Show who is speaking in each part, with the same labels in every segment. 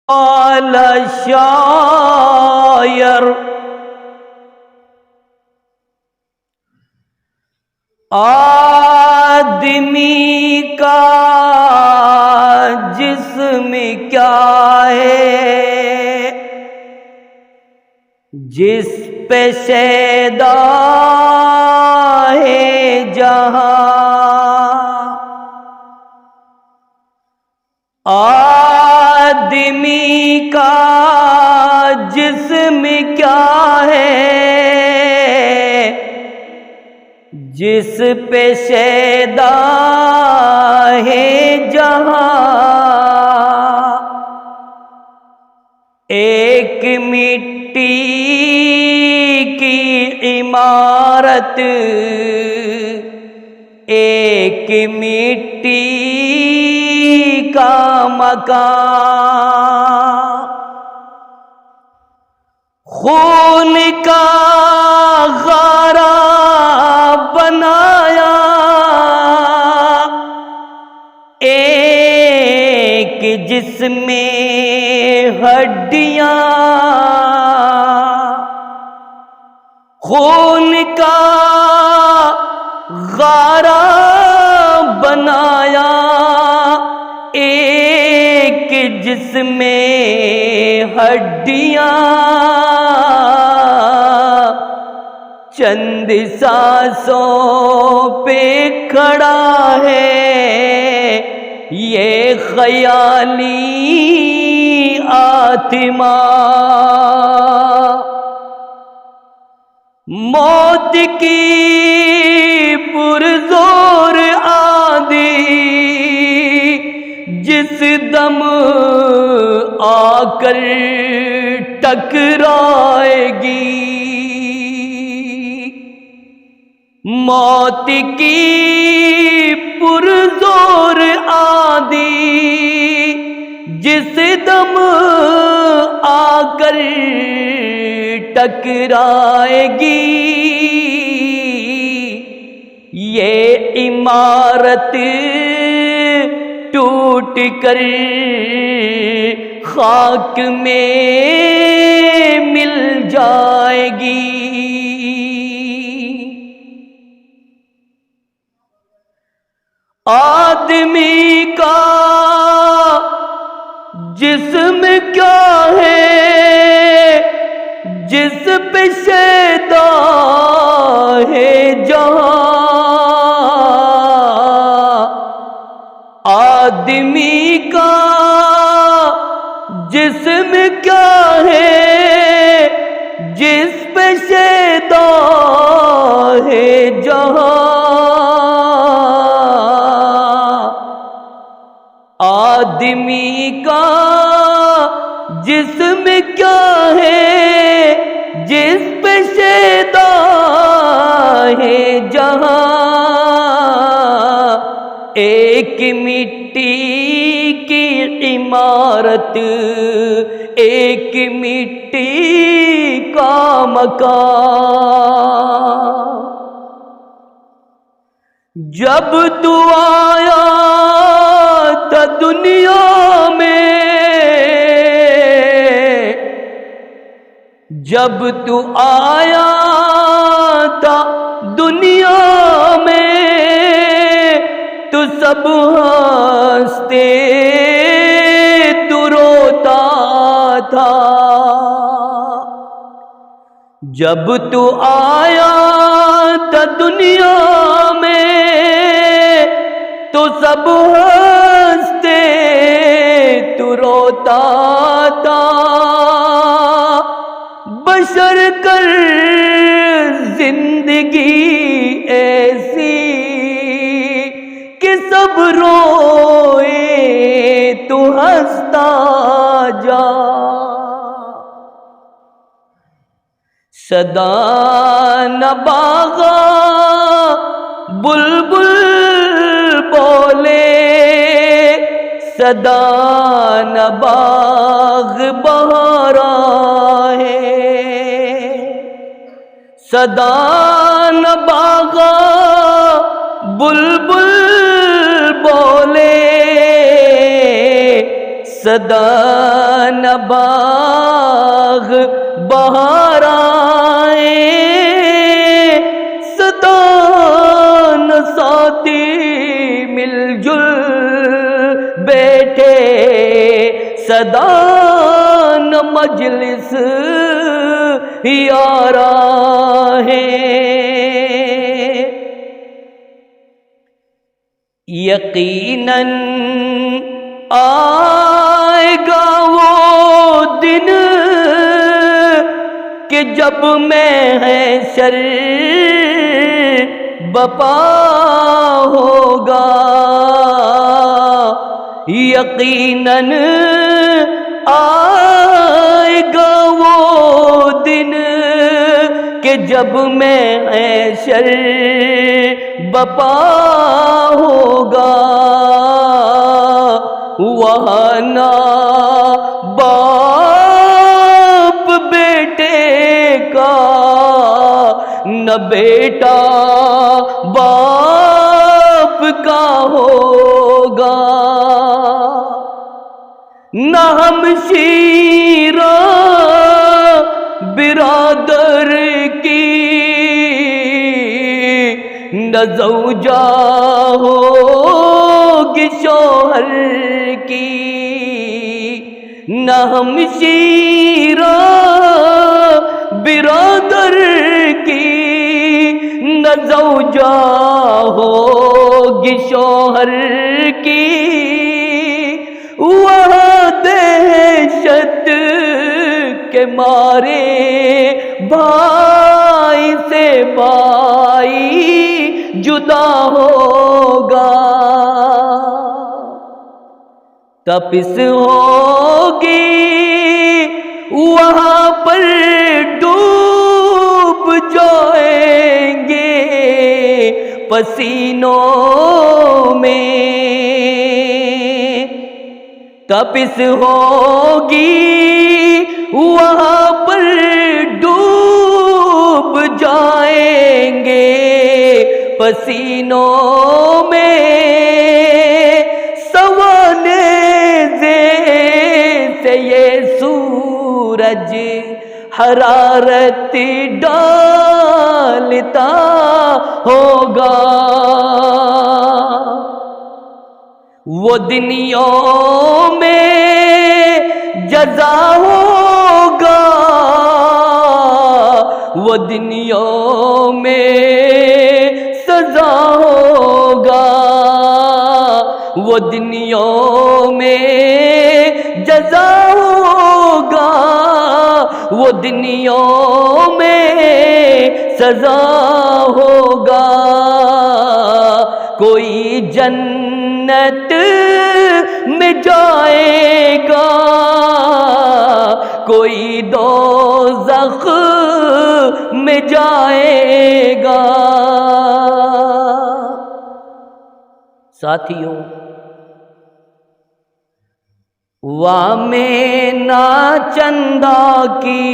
Speaker 1: قال شاعر آدمی کا جسم کیا ہے جس پہ شیدا ہے جہاں، آدمی کا جسم کیا ہے جس پہ شیدا ہے جہاں، ایک مٹی کی عمارت ایک مٹی کا مکان، خون کا غارہ بنایا ایک جس میں ہڈیاں، خون کا غارہ بنایا ایک جس میں ہڈیاں، چند سانسوں پہ کھڑا ہے یہ خیالی آتما، موت کی پرزور آندھی جس دم آ کر ٹکرائے گی، موت کی پرزور آندھی جس دم آ کر ٹکرائے گی، یہ عمارت ٹوٹ کر خاک میں مل جائے گی، آدمی کا جسم کیا ہے جس پہ شیدا ہے جہاں، آدمی کا جسم کیا ہے جس پہ شیدا ہے جہاں، آدمی کا جسم کیا ہے جس پہ شیدا ہے جہاں، ایک مٹی کی عمارت ایک مٹی کا مکان، جب تو آیا تھا دنیا میں جب تو آیا تھا دنیا میں تو سب ہنستے تو روتا تھا، جب تو آیا تھا دنیا میں تو سب ہنستے تو روتا تھا، بشر کر زندگی ایسی کہ سب روئے تو ہنستا جا، صدا نہ باغا بلبل بولے صدا نہ باغ بہارا ہے، صدا نہ باغا بلبل بولے صدا نباغ بہار آئے، صدا ساتھی مل جل بیٹھے، صدا مجلس یارا ہے۔ یقیناً آئے گا وہ دن کہ جب میں حشر بپا ہوگا، یقیناً آئے گا وہ دن کہ جب میں حشر بپا ہوگا، وہاں نہ باپ بیٹے کا، نہ بیٹا باپ کا ہوگا، نہ ہمشیرہ برادر کی، نہ زوجہ ہوگی شوہر کی، نہ ہمشیرہ برادر کی، نہ زوجہ ہوگی شوہر کی، وہاں دہشت کے مارے بھائی سے بھائی جدا ہوگا، تپس ہوگی وہاں پر ڈوب جائیں گے پسینوں میں، تپس ہوگی وہاں پر ڈوب جائیں گے پسینوں میں، سوانے سے یہ سورج حرارت ڈالتا ہوگا، وہ دن یوم جزا ہوگا، وہ دن یوم سزا ہوگا، وہ دن یوم جزا ہوگا، وہ دن یوم سزا ہوگا، کوئی جنت میں جائے گا، کوئی دوزخ میں جائے گا۔ ساتھیوں، وامے ناچندہ کی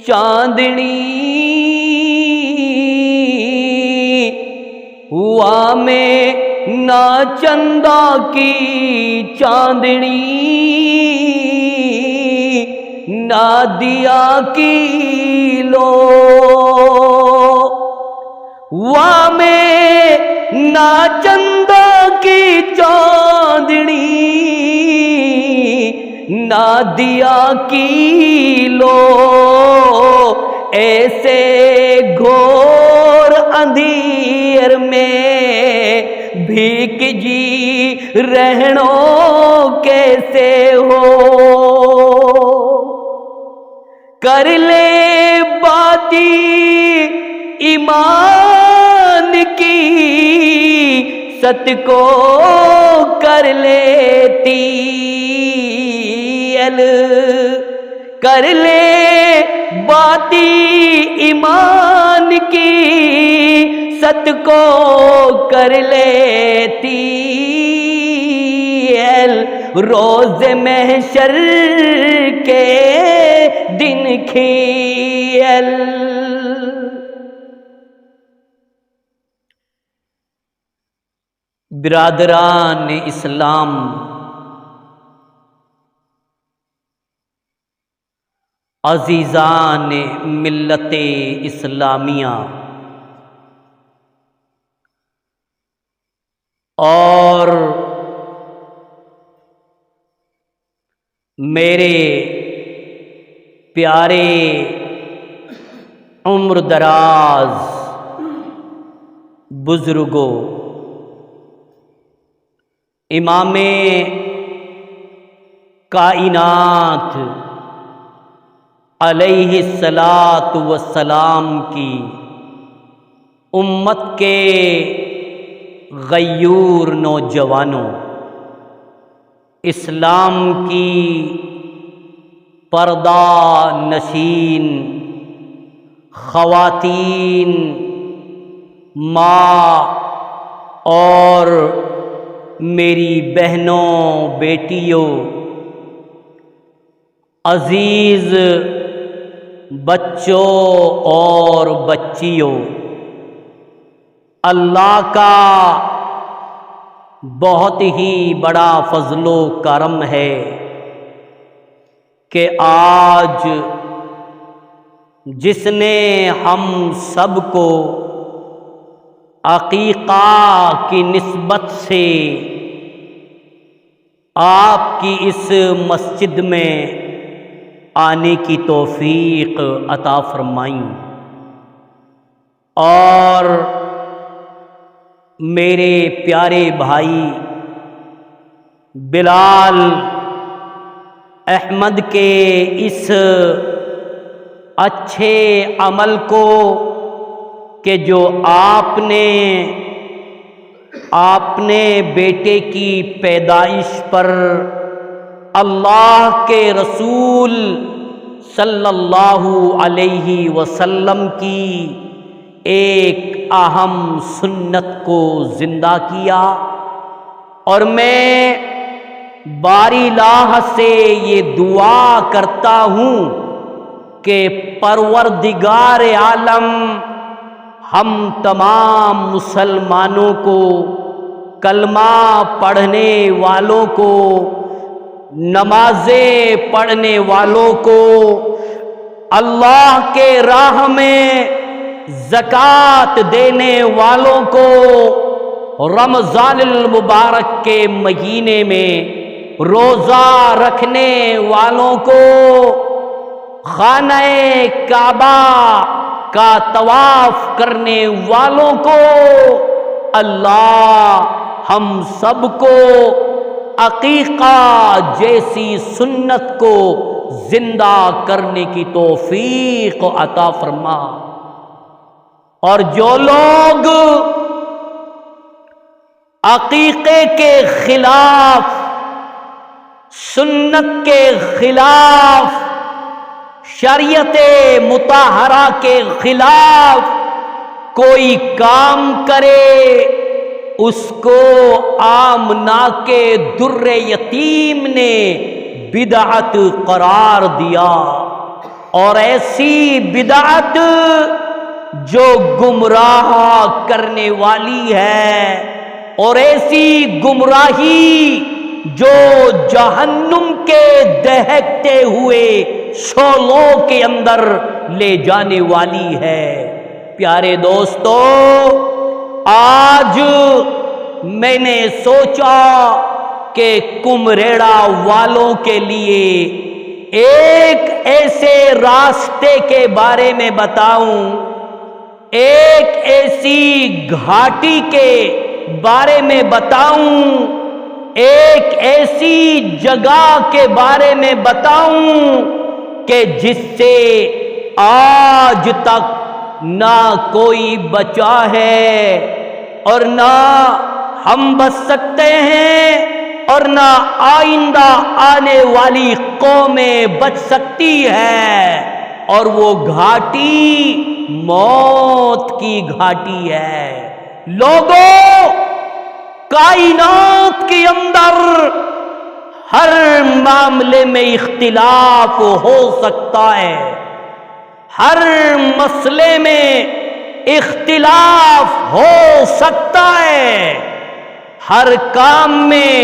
Speaker 1: چاندنی، وامے ناچندہ کی چاندنی، نادیا کی لو، وامے ناچندہ کی چاندنی، نادیا کی لو، ایسے گھور اندھیر میں بھیک جی رہنو کیسے ہو، کر لے باتی ایمان کی، ست کو کر لیتی کر لے باتی ایمان کی، ست کو کر لیتی روز محشر کے دن کھیل۔ برادران اسلام، عزیزان ملت اسلامیہ، اور میرے پیارے عمر دراز بزرگوں، امام کائنات علیہ الصلاۃ والسلام کی امت کے غیور نوجوانوں، اسلام کی پردہ نشین خواتین، ماں اور میری بہنوں، بیٹیوں، عزیز بچوں اور بچیوں، اللہ کا بہت ہی بڑا فضل و کرم ہے کہ آج جس نے ہم سب کو عقیقہ کی نسبت سے آپ کی اس مسجد میں آنے کی توفیق عطا فرمائی، اور میرے پیارے بھائی بلال احمد کے اس اچھے عمل کو کہ جو آپ نے بیٹے کی پیدائش پر اللہ کے رسول صلی اللہ علیہ وسلم کی ایک اہم سنت کو زندہ کیا، اور میں باری لاہ سے یہ دعا کرتا ہوں کہ پروردگار عالم ہم تمام مسلمانوں کو، کلمہ پڑھنے والوں کو، نمازیں پڑھنے والوں کو، اللہ کے راہ میں زکوٰۃ دینے والوں کو، رمضان المبارک کے مہینے میں روزہ رکھنے والوں کو، خانہ کعبہ کا طواف کرنے والوں کو، اللہ ہم سب کو عقیقہ جیسی سنت کو زندہ کرنے کی توفیق عطا فرما، اور جو لوگ عقیقے کے خلاف، سنت کے خلاف، شریعت مطہرہ کے خلاف کوئی کام کرے، اس کو آمنہ کے در یتیم نے بدعت قرار دیا، اور ایسی بدعت جو گمراہ کرنے والی ہے، اور ایسی گمراہی جو جہنم کے دہکتے ہوئے شعلوں کے اندر لے جانے والی ہے۔ پیارے دوستو، آج میں نے سوچا کہ کمریڑا والوں کے لیے ایک ایسے راستے کے بارے میں بتاؤں، ایک ایسی گھاٹی کے بارے میں بتاؤں، ایک ایسی جگہ کے بارے میں بتاؤں کہ جس سے آج تک نہ کوئی بچا ہے، اور نہ ہم بچ سکتے ہیں، اور نہ آئندہ آنے والی قومیں بچ سکتی ہے، اور وہ گھاٹی موت کی گھاٹی ہے۔ لوگوں، کائنات کے اندر ہر معاملے میں اختلاف ہو سکتا ہے، ہر مسئلے میں اختلاف ہو سکتا ہے، ہر کام میں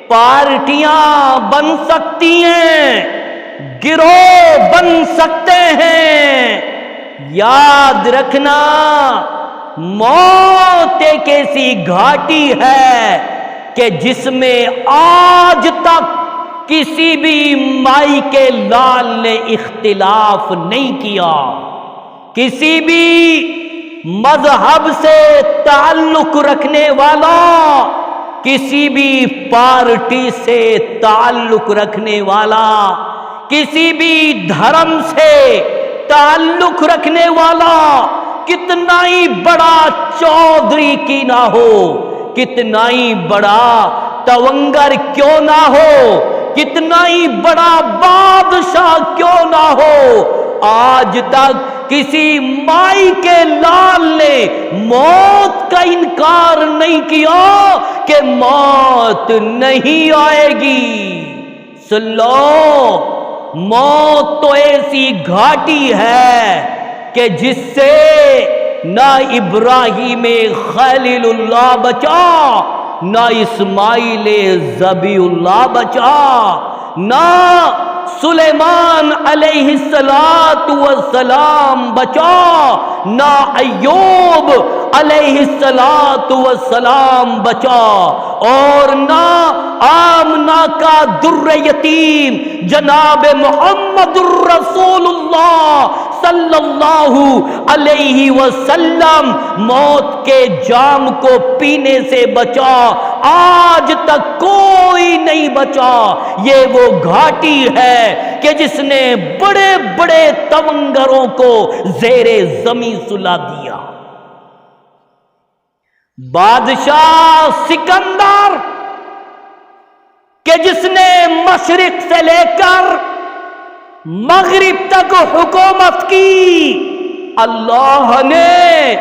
Speaker 1: پارٹیاں بن سکتی ہیں، گروہ بن سکتے ہیں۔ یاد رکھنا، موت ایک ایسی گھاٹی ہے کہ جس میں آج تک کسی بھی مائی کے لال نے اختلاف نہیں کیا، کسی بھی مذہب سے تعلق رکھنے والا، کسی بھی پارٹی سے تعلق رکھنے والا، کسی بھی دھرم سے تعلق رکھنے والا، کتنا ہی بڑا چودھری کی نہ ہو، کتنا ہی بڑا تونگر کیوں نہ ہو، کتنا ہی بڑا بادشاہ کیوں نہ ہو، آج تک کسی مائی کے لال نے موت کا انکار نہیں کیا کہ موت نہیں آئے گی۔ سن لو، موت تو ایسی گھاٹی ہے کہ جس سے نہ ابراہیم خلیل اللہ بچا، نہ اسماعیل ذبیح اللہ بچا، نہ سلیمان علیہ السلام بچا، نہ ایوب علیہ السلام بچا، اور نہ آمنہ کا در یتیم جناب محمد الرسول اللہ صلی اللہ علیہ وسلم موت کے جام کو پینے سے بچا، آج تک کوئی نہیں بچا۔ یہ وہ گھاٹی ہے کہ جس نے بڑے بڑے تونگروں کو زیر زمین سلا دیا۔ بادشاہ سکندر کہ جس نے مشرق سے لے کر مغرب تک حکومت کی، اللہ نے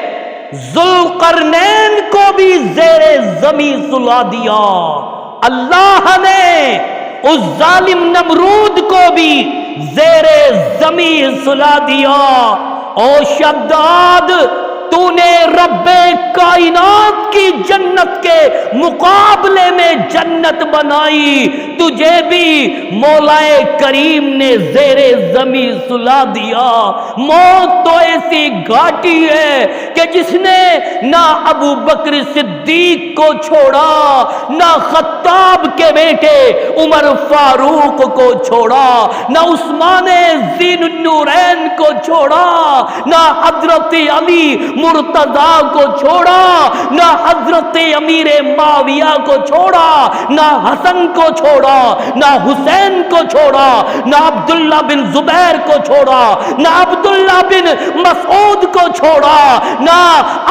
Speaker 1: ذوالقرنین کو بھی زیر زمین سلا دیا، اللہ نے اس ظالم نمرود کو بھی زیر زمین سلا دیا۔ او شداد، تو نے رب کائنات کی جنت کے مقابلے میں جنت بنائی، تجھے بھی مولا کریم نے زیر زمین سلا دیا۔ موت تو ایسی گھاٹی ہے کہ جس نے نہ ابو بکر صدیق کو چھوڑا، نہ خطاب کے بیٹے عمر فاروق کو چھوڑا، نہ عثمان ذی النورین کو چھوڑا، نہ حضرت علی مرتضیٰ کو چھوڑا، نہ حضرت امیر معاویہ کو چھوڑا، نہ حسن کو چھوڑا، نہ حسین کو چھوڑا، نہ عبداللہ بن زبیر کو چھوڑا، نہ عبداللہ بن مسعود کو چھوڑا، نہ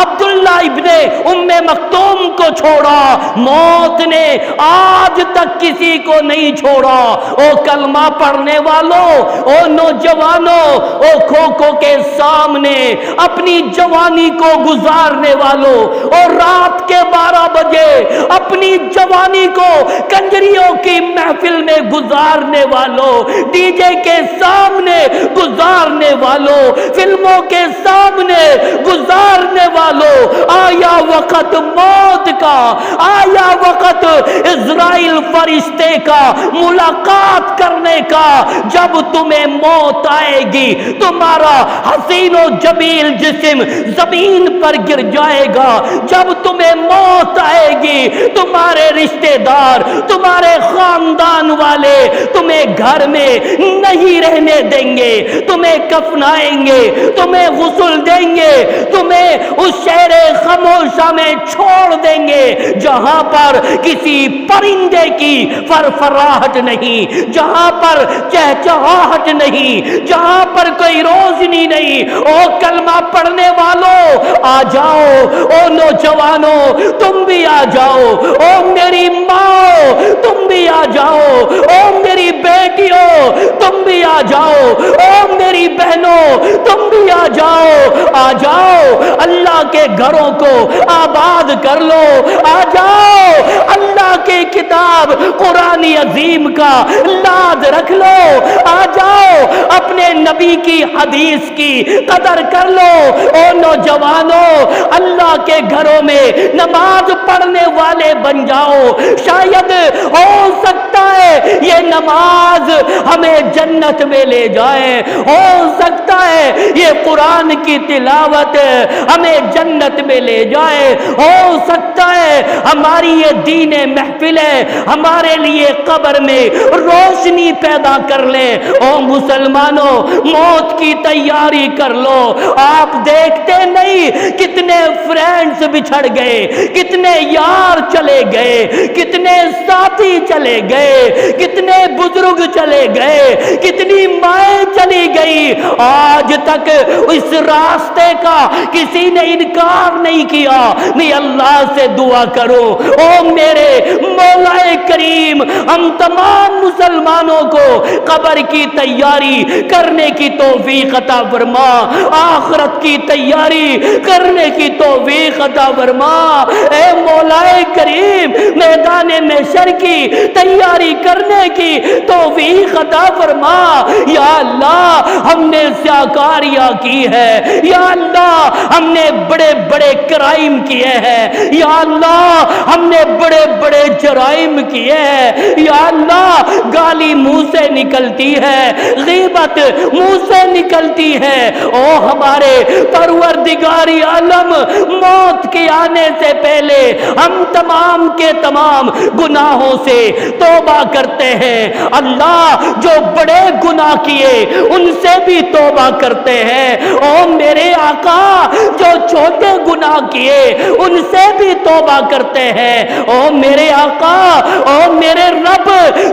Speaker 1: عبداللہ ابن ام مکتوم کو چھوڑا۔ موت نے آج تک کسی کو نہیں چھوڑا۔ او کلمہ پڑھنے والوں، او نوجوانوں، او کھوکھو کے سامنے اپنی جوانی کو گزارنے والوں، اور رات کے 12 بجے اپنی جوانی کو کنجریوں کی محفل میں گزارنے والوں، ڈی جے کے سامنے گزارنے والوں، فلموں کے سامنے گزارنے والوں، آیا وقت موت کا، آیا وقت عزرائیل فرشتے کا ملاقات کرنے کا، جب تمہیں موت آئے گی تمہارا حسین و جمیل جسم زمین پر گر جائے گا، جب تمہیں موت آئے گی تمہارے رشتہ دار، تمہارے خاندان والے تمہیں گھر میں نہیں رہنے دیں گے، تمہیں کفنائیں گے، تمہیں غسل دیں گے، تمہیں اس شہر خاموشہ میں چھوڑ دیں گے جہاں پر کسی پرندے کی فرفراہٹ نہیں، جہاں پر چہچہاہٹ نہیں، جہاں پر کوئی روشنی نہیں۔ او کلمہ پڑھنے والوں آ جاؤ، او نوجوانوں تم بھی آ جاؤ، او میری ماں تم بھی آ جاؤ، او میری بیٹیوں تم بھی آ جاؤ، او میری بہنوں تم بھی آ جاؤ، آ جاؤ اللہ کے گھروں کو آباد کر لو، آ جاؤ اللہ کی کتاب قرآن عظیم کا لاز رکھ لو، آ جاؤ اپنے نبی کی حدیث کی قدر کر لو۔ او نوجوانوں، اللہ کے گھروں میں نماز پڑھنے والے بن جاؤ، شاید ہو سکتا ہے یہ نماز ہمیں جنت میں لے جائے۔ ہو سکتا ہے یہ قرآن کی تلاوت ہمیں جنت میں لے جائے، ہو سکتا ہے ہماری یہ دین محفلیں ہمارے لیے قبر میں روشنی پیدا کر لے۔ او مسلمانوں، موت کی تیاری کر لو۔ آپ دیکھتے نہیں کتنے فرینڈز بچھڑ گئے، کتنے یار چلے گئے، کتنے ساتھی چلے گئے، کتنے بزرگ چلے گئے، کتنی مائیں چلی گئی، آج تک اس راستے کا کسی نے انکار نہیں کیا۔ میں اللہ سے دعا کروں، او میرے مولا کریم، ہم تمام مسلمانوں کو قبر کی تیاری کرنے کی توفیق عطا فرما، آخرت کی تیاری کرنے کی توفیق عطا فرما۔ اے مولا کریم، میدان محشر کی تیاری کرنے کی توفیق عطا فرما۔ یا اللہ، ہم نے سیاکاریاں کی ہے، یا اللہ ہم نے بڑے بڑے کرائم کیے ہیں، یا اللہ ہم نے بڑے بڑے جرائم کیے ہیں، یا اللہ گالی منہ سے نکلتی ہے، غیبت منہ سے نکلتی ہے۔ او ہمارے پروردگار عالم، موت کے آنے سے پہلے ہم تمام کے تمام گناہوں سے توبہ کرتے ہیں۔ اللہ جو بڑے گناہ کیے ان سے بھی توبہ کرتے ہیں۔ او میرے آقا جو چھوٹے گناہ کیے ان سے بھی توبہ کرتے ہیں۔ او میرے آقا، او میرے رب،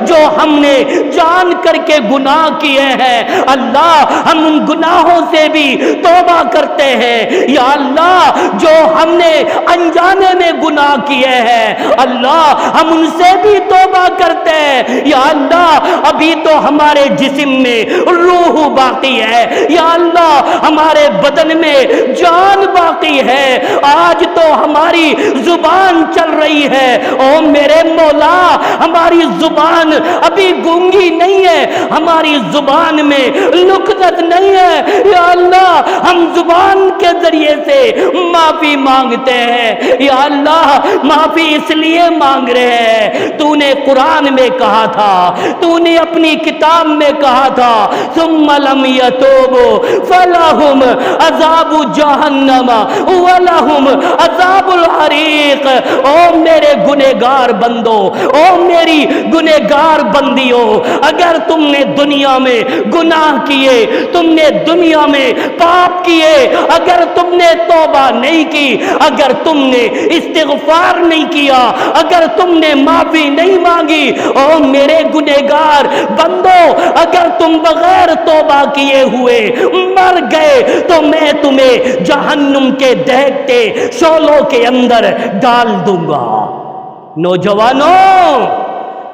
Speaker 1: جو ہم نے جان کر کے گناہ کیے ہیں، اللہ ہم ان گناہوں سے بھی توبہ کرتے ہیں۔ یا اللہ جو ہم نے انجانے میں گناہ کیے ہیں، اللہ ہم ان سے بھی توبہ کرتے ہیں۔ یا اللہ ابھی تو ہمارے جسم میں روح باقی ہے، یا اللہ ہمارے بدن میں جان باقی ہے، آج تو ہماری زبان چل رہی ہے۔ او میرے مولا، ہماری زبان ابھی گونگی نہیں ہے، ہماری زبان میں لکنت نہیں ہے۔ یا اللہ ہم زبان کے ذریعے سے معافی مانگتے ہیں۔ یا اللہ معافی اس لیے مانگ رہے ہیں، تو نے قرآن میں کہا تھا، تو نے اپنی کتاب میں کہا تھا، ثم لم يتوبوا فلهم عذاب جہنم ولهم عذاب الحریق۔ او میرے گنہگار بندو، او میری گنہگار بندیوں، اگر تم نے دنیا میں گناہ کیے، تم نے دنیا میں پاپ کیے، اگر تم نے توبہ نہیں کی، اگر تم نے استغفار نہیں کیا، اگر تم نے معافی نہیں مانگی، او میرے گنہگار بندو، اگر تم بغیر توبہ کیے ہوئے مر گئے تو میں تمہیں جہنم کے دہتے شعلوں کے اندر ڈال دوں گا۔ نوجوانوں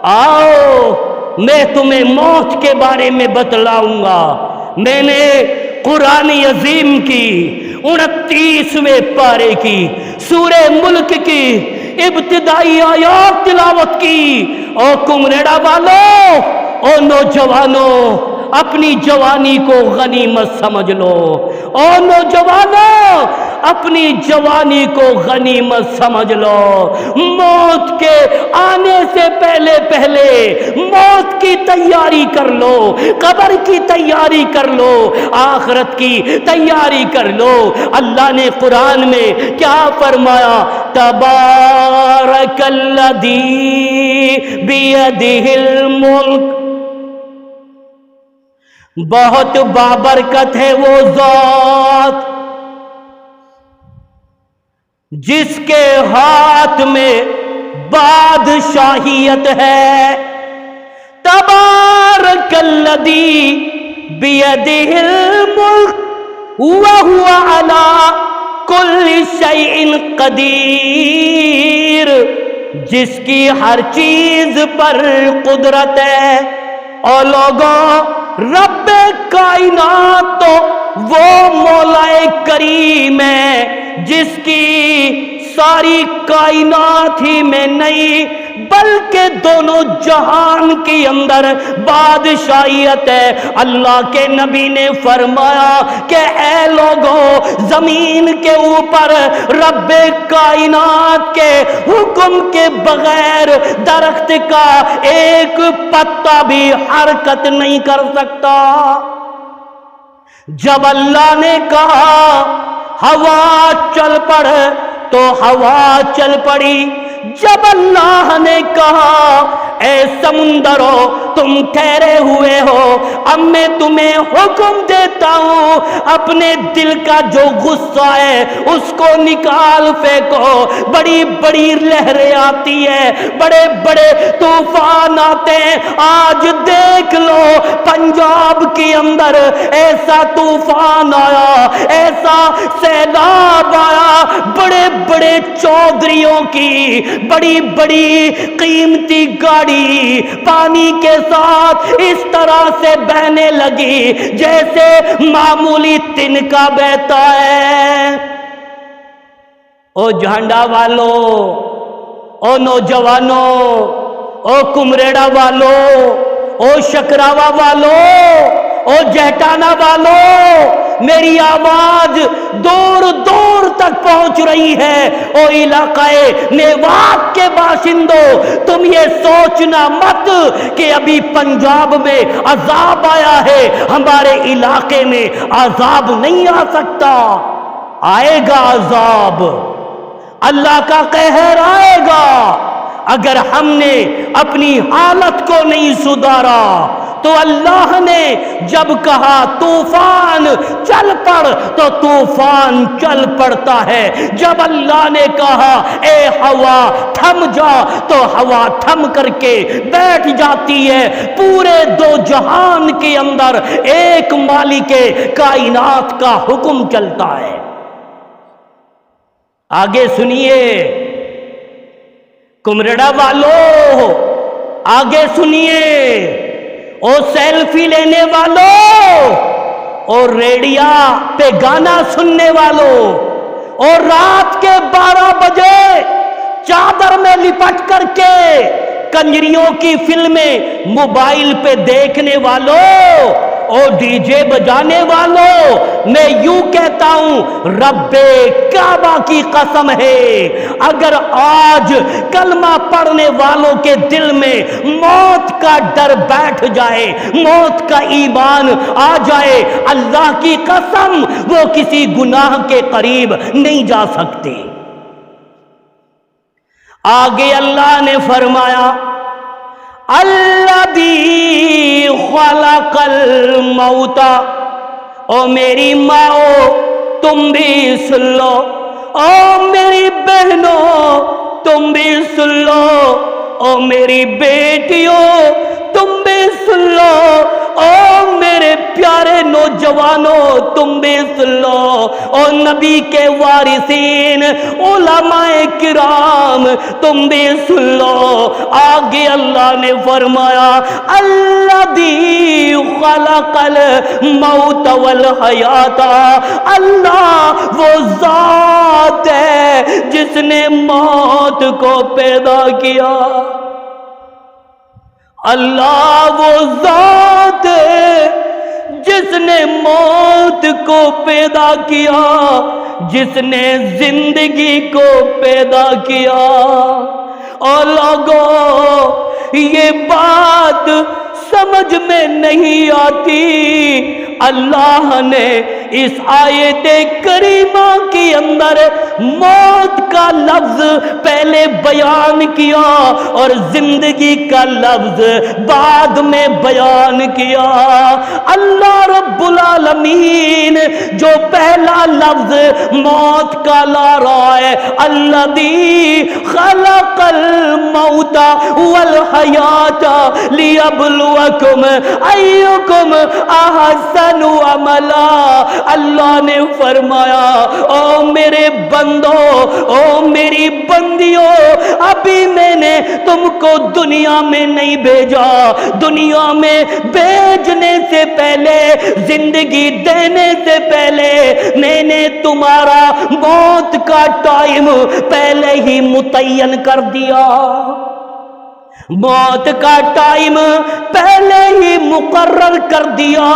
Speaker 1: آؤ، میں تمہیں موت کے بارے میں بتلاؤں گا۔ میں نے قرآن عظیم کی 29ویں پارے کی سورہ ملک کی ابتدائی آیات تلاوت کی۔ او کمریڑا والو، او نوجوانوں، اپنی جوانی کو غنیمت سمجھ لو۔ او نوجوانوں، اپنی جوانی کو غنیمت سمجھ لو۔ موت کے آنے سے پہلے پہلے موت کی تیاری کر لو، قبر کی تیاری کر لو، آخرت کی تیاری کر لو۔ اللہ نے قرآن میں کیا فرمایا؟ تبارک الذی بیدہ الملک، بہت بابرکت ہے وہ ذات جس کے ہاتھ میں بادشاہیت ہے۔ تبارک الذی بیدہ الملک وہو علی کل شیء قدیر، جس کی ہر چیز پر قدرت ہے۔ اور لوگوں، رب کائنات تو وہ مولا کریم ہے جس کی ساری کائنات ہی میں نہیں، بلکہ دونوں جہان کے اندر بادشاہیت ہے۔ اللہ کے نبی نے فرمایا کہ اے لوگوں، زمین کے اوپر رب کائنات کے حکم کے بغیر درخت کا ایک پتا بھی حرکت نہیں کر سکتا۔ جب اللہ نے کہا ہوا چل پڑ تو ہوا چل پڑی، جب اللہ نے کہا اے سمندرو تم ٹھہرے ہوئے ہو، اب میں تمہیں حکم دیتا ہوں اپنے دل کا جو غصہ ہے اس کو نکال پھینکو۔ بڑی بڑی لہریں آتی ہیں، بڑے بڑے طوفان آتے ہیں۔ آج دیکھ لو پنجاب کے اندر ایسا طوفان آیا، ایسا سیلاب آیا، بڑے بڑے چودھریوں کی بڑی بڑی قیمتی گاڑی پانی کے ساتھ اس طرح سے بہنے لگی جیسے معمولی تنکا بہتا ہے۔ او جھانڈا والو، او نوجوانوں، او کمریڑا والو، او شکراوا والو، او جہٹانا والو، میری آواز دور دور تک پہنچ رہی ہے۔ او علاقہ میوات کے باشندوں، تم یہ سوچنا مت کہ ابھی پنجاب میں عذاب آیا ہے، ہمارے علاقے میں عذاب نہیں آ سکتا۔ آئے گا عذاب، اللہ کا قہر آئے گا۔ اگر ہم نے اپنی حالت کو نہیں سدھارا تو اللہ نے جب کہا طوفان چل پڑ تو طوفان چل پڑتا ہے، جب اللہ نے کہا اے ہوا تھم جا تو ہوا تھم کر کے بیٹھ جاتی ہے۔ پورے دو جہان کے اندر ایک مالک کائنات کا حکم چلتا ہے۔ آگے سنیے کمرڑا والو، آگے سنیے او سیلفی لینے والوں، اور ریڈیا پہ گانا سننے والوں، اور رات کے 12 بجے چادر میں لپٹ کر کے کنجریوں کی فلمیں موبائل پہ دیکھنے والوں، اور ڈی جے بجانے والوں، میں یوں کہتا ہوں رب کعبہ کی قسم ہے، اگر آج کلمہ پڑھنے والوں کے دل میں موت کا ڈر بیٹھ جائے، موت کا ایمان آ جائے، اللہ کی قسم وہ کسی گناہ کے قریب نہیں جا سکتے۔ آگے اللہ نے فرمایا الذی خلق الموت، او میری ماں تم بھی سن لو، او میری بہنوں تم بھی سن لو، او میری بیٹیوں تم بھی سن لو، او میرے پیارے نوجوانوں تم بھی سن لو، او نبی کے وارثین علماء کرام تم بھی سن لو۔ آگے اللہ نے فرمایا الذی خلق الموت والحیات، اللہ وہ ذات ہے جس نے موت کو پیدا کیا، اللہ وہ ذات ہے جس نے موت کو پیدا کیا، جس نے زندگی کو پیدا کیا۔ اور لوگوں یہ بات سمجھ میں نہیں آتی، اللہ نے اس آیت کریمہ کے اندر موت کا لفظ پہلے بیان کیا اور زندگی کا لفظ بعد میں بیان کیا۔ اللہ رب العالمین جو پہلا لفظ موت کا لا رہا ہے، الذی خلق الموت والحیات لیبلوکم ایکم احسن عملا، اللہ نے فرمایا او میرے بندو، او میری بندیوں، ابھی میں نے تم کو دنیا میں نہیں بھیجا، دنیا میں بھیجنے سے پہلے، زندگی دینے سے پہلے میں نے تمہارا موت کا ٹائم پہلے ہی متعین کر دیا۔ موت کا ٹائم پہلے ہی مقرر کر دیا۔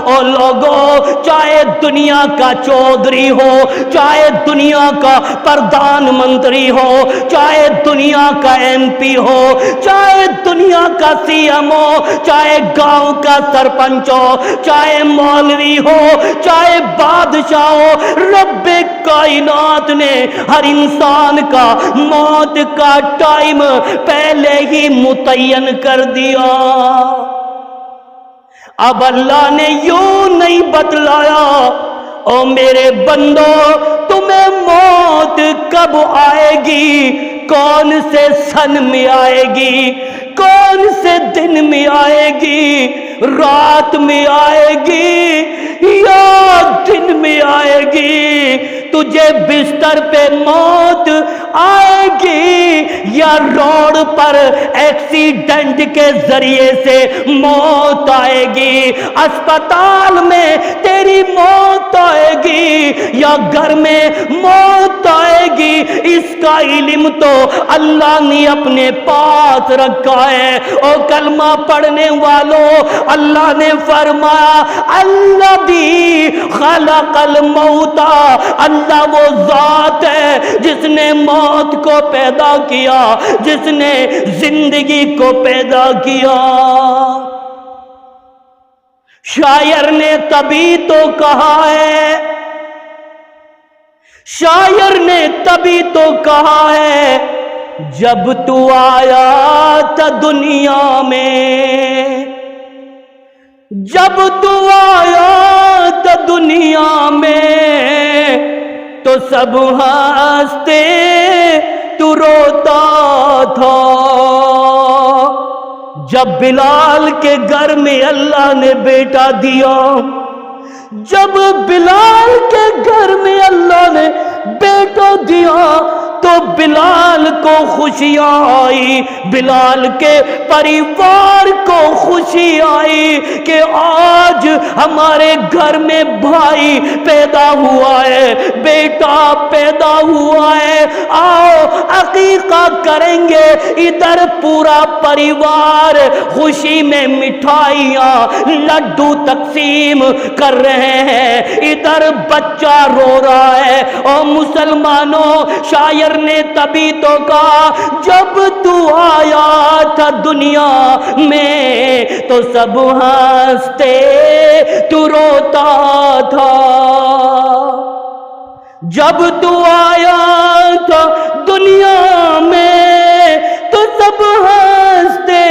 Speaker 1: اور لوگوں، چاہے دنیا کا چودھری ہو، چاہے دنیا کا پردھان منتری ہو، چاہے دنیا کا ایم پی ہو، چاہے دنیا کا سی ایم ہو، چاہے گاؤں کا سرپنچ ہو، چاہے مولوی ہو، چاہے بادشاہ ہو، رب کائنات نے ہر انسان کا موت کا ٹائم پہلے ہی متعین کر دیا۔ اب اللہ نے یوں نہیں بتلایا، او میرے بندو تمہیں موت کب آئے گی، کون سے سن میں آئے گی، کون سے دن میں آئے گی، رات میں آئے گی یا دن میں آئے گی، تجھے بستر پہ موت آئے گی یا روڈ پر ایکسیڈنٹ کے ذریعے سے موت آئے گی، اسپتال میں تیری موت آئے گی یا گھر میں موت آئے گی، اس کا علم تو اللہ نے اپنے پاس رکھا ہے۔ اور کلمہ پڑھنے والوں، اللہ نے فرمایا الذی خلق الموت، اللہ وہ ذات ہے جس نے موت کو پیدا کیا، جس نے زندگی کو پیدا کیا۔ شاعر نے تبھی تو کہا ہے، شاعر نے تبھی تو کہا ہے، جب تو آیا تھا دنیا میں، جب تو آیا تھا دنیا میں تو سب ہنستے تو روتا تھا۔ جب بلال کے گھر میں اللہ نے بیٹا دیا، جب بلال کے گھر میں اللہ نے بیٹا دیا تو بلال کو خوشیاں آئی، بلال کے پریوار کو خوشی آئی کہ آج ہمارے گھر میں بھائی پیدا ہوا ہے، بیٹا پیدا ہوا ہے، آؤ عقیقہ کریں گے۔ ادھر پورا پریوار خوشی میں مٹھائیاں لڈو تقسیم کر رہے ہیں، ادھر بچہ رو رہا ہے۔ اور مسلمانوں، شاعر نے تبھی تو کہا جب تو آیا تھا دنیا میں تو سب ہنستے تو روتا تھا، جب تو آیا تھا دنیا میں تو سب ہنستے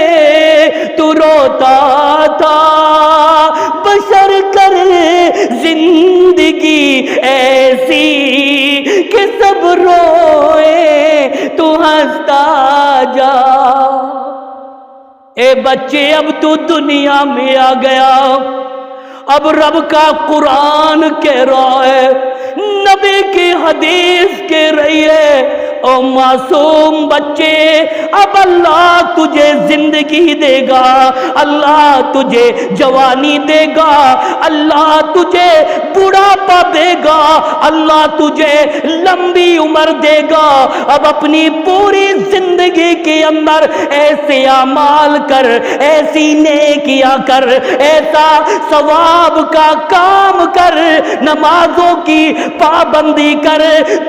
Speaker 1: تو روتا تھا، بشر کرے زندگی ایسی کہ سب روئے تو ہنستا جا۔ اے بچے اب تو دنیا میں آ گیا، اب رب کا قرآن کہہ رہا ہے، نبی کی حدیث کہہ رہی ہے، او معصوم بچے اب اللہ تجھے زندگی دے گا، اللہ تجھے جوانی دے گا، اللہ تجھے بڑھاپا دے گا، اللہ تجھے لمبی عمر دے گا۔ اب اپنی پوری زندگی کے اندر ایسے اعمال کر، ایسی نیکیاں کر، ایسا ثواب کا کام کر، نمازوں کی پابندی کر،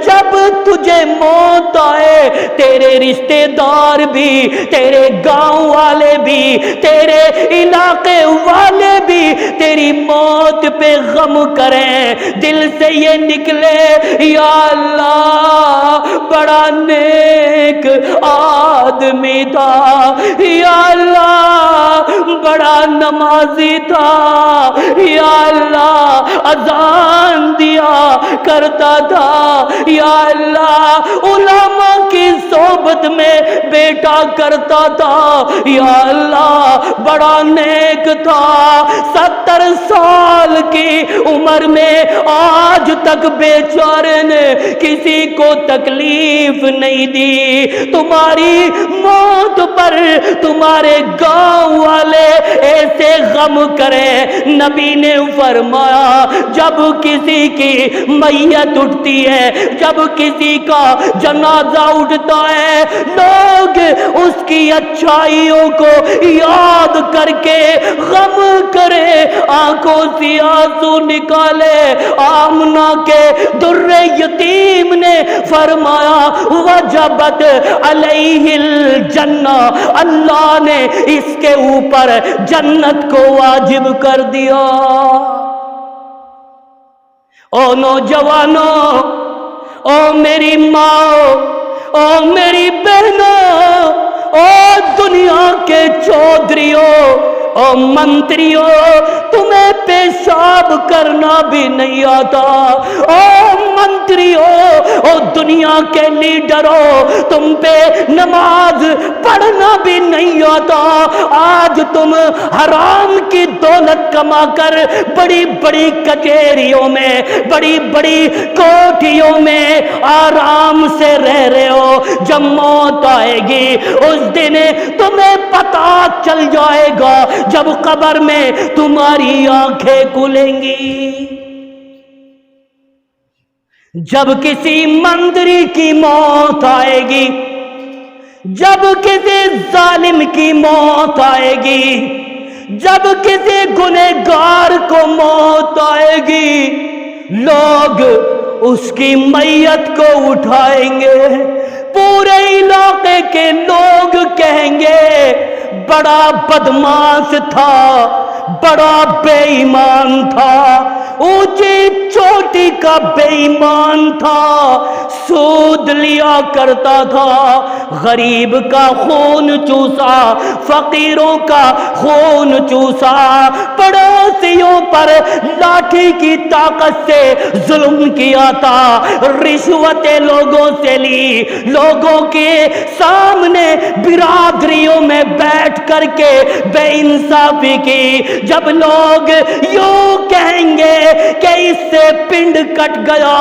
Speaker 1: جب تجھے موت آئے تیرے رشتہ دار بھی، تیرے گاؤں والے بھی، تیرے علاقے والے بھی تیری موت پہ غم کریں، دل سے یہ نکلے یا اللہ بڑا نیک آدمی تھا، یا اللہ بڑا نمازی تھا، یا اللہ اذان دیا کرتا تھا، یا اللہ علماء کی صحبت میں بیٹا کرتا تھا، یا اللہ بڑا نیک تھا، 70 سال کی عمر میں آج تک بیچارے نے کسی کو تکلیف نہیں دی. تمہاری موت پر تمہارے گاؤں والے ایسے غم کرے. نبی نے فرمایا جب کسی کی میت اٹھتی ہے, جب کسی کا جنازہ اٹھتا ہے, لوگ اس کی اچھائیوں کو یاد کر کے غم کرے, آنکھوں سے آنسو نکالے. آمنہ کے در یتیم نے فرمایا وجبت علیہ الجنہ, اللہ نے اس کے اوپر جنت کو واجب کر دیا. او نوجوانوں, او میری ماں, او میری بہنوں, او دنیا کے چودھریوں, او منتریوں, تمہیں پیشاب کرنا بھی نہیں آتا. او منتریوں, او دنیا کے لیڈروں, تم پہ نماز پڑھنا بھی نہیں آتا. آج تم حرام کی دولت کما کر بڑی بڑی کچہریوں میں, بڑی بڑی کوٹھیوں میں آرام سے رہ رہے ہو. جب موت آئے گی اس دن تمہیں پتا چل جائے گا, جب قبر میں تمہاری آنکھیں کھلیں گی. جب کسی منتری کی موت آئے گی, جب کسی ظالم کی موت آئے گی, جب کسی گنہگار کو موت آئے گی, لوگ اس کی میت کو اٹھائیں گے. پورے علاقے کے لوگ کہیں گے بڑا بدماش تھا, بڑا بے ایمان تھا, اونچی چوٹی کا بے ایمان تھا, سود لیا کرتا تھا, غریب کا خون چوسا, فقیروں کا خون چوسا, پڑوسیوں پر لاٹھی کی طاقت سے ظلم کیا تھا, رشوتیں لوگوں سے لی, لوگوں کے سامنے برادریوں میں بیٹھ کر کے بے انصافی کی. جب لوگ یوں کہیں گے کہ اس سے پنڈ کٹ گیا,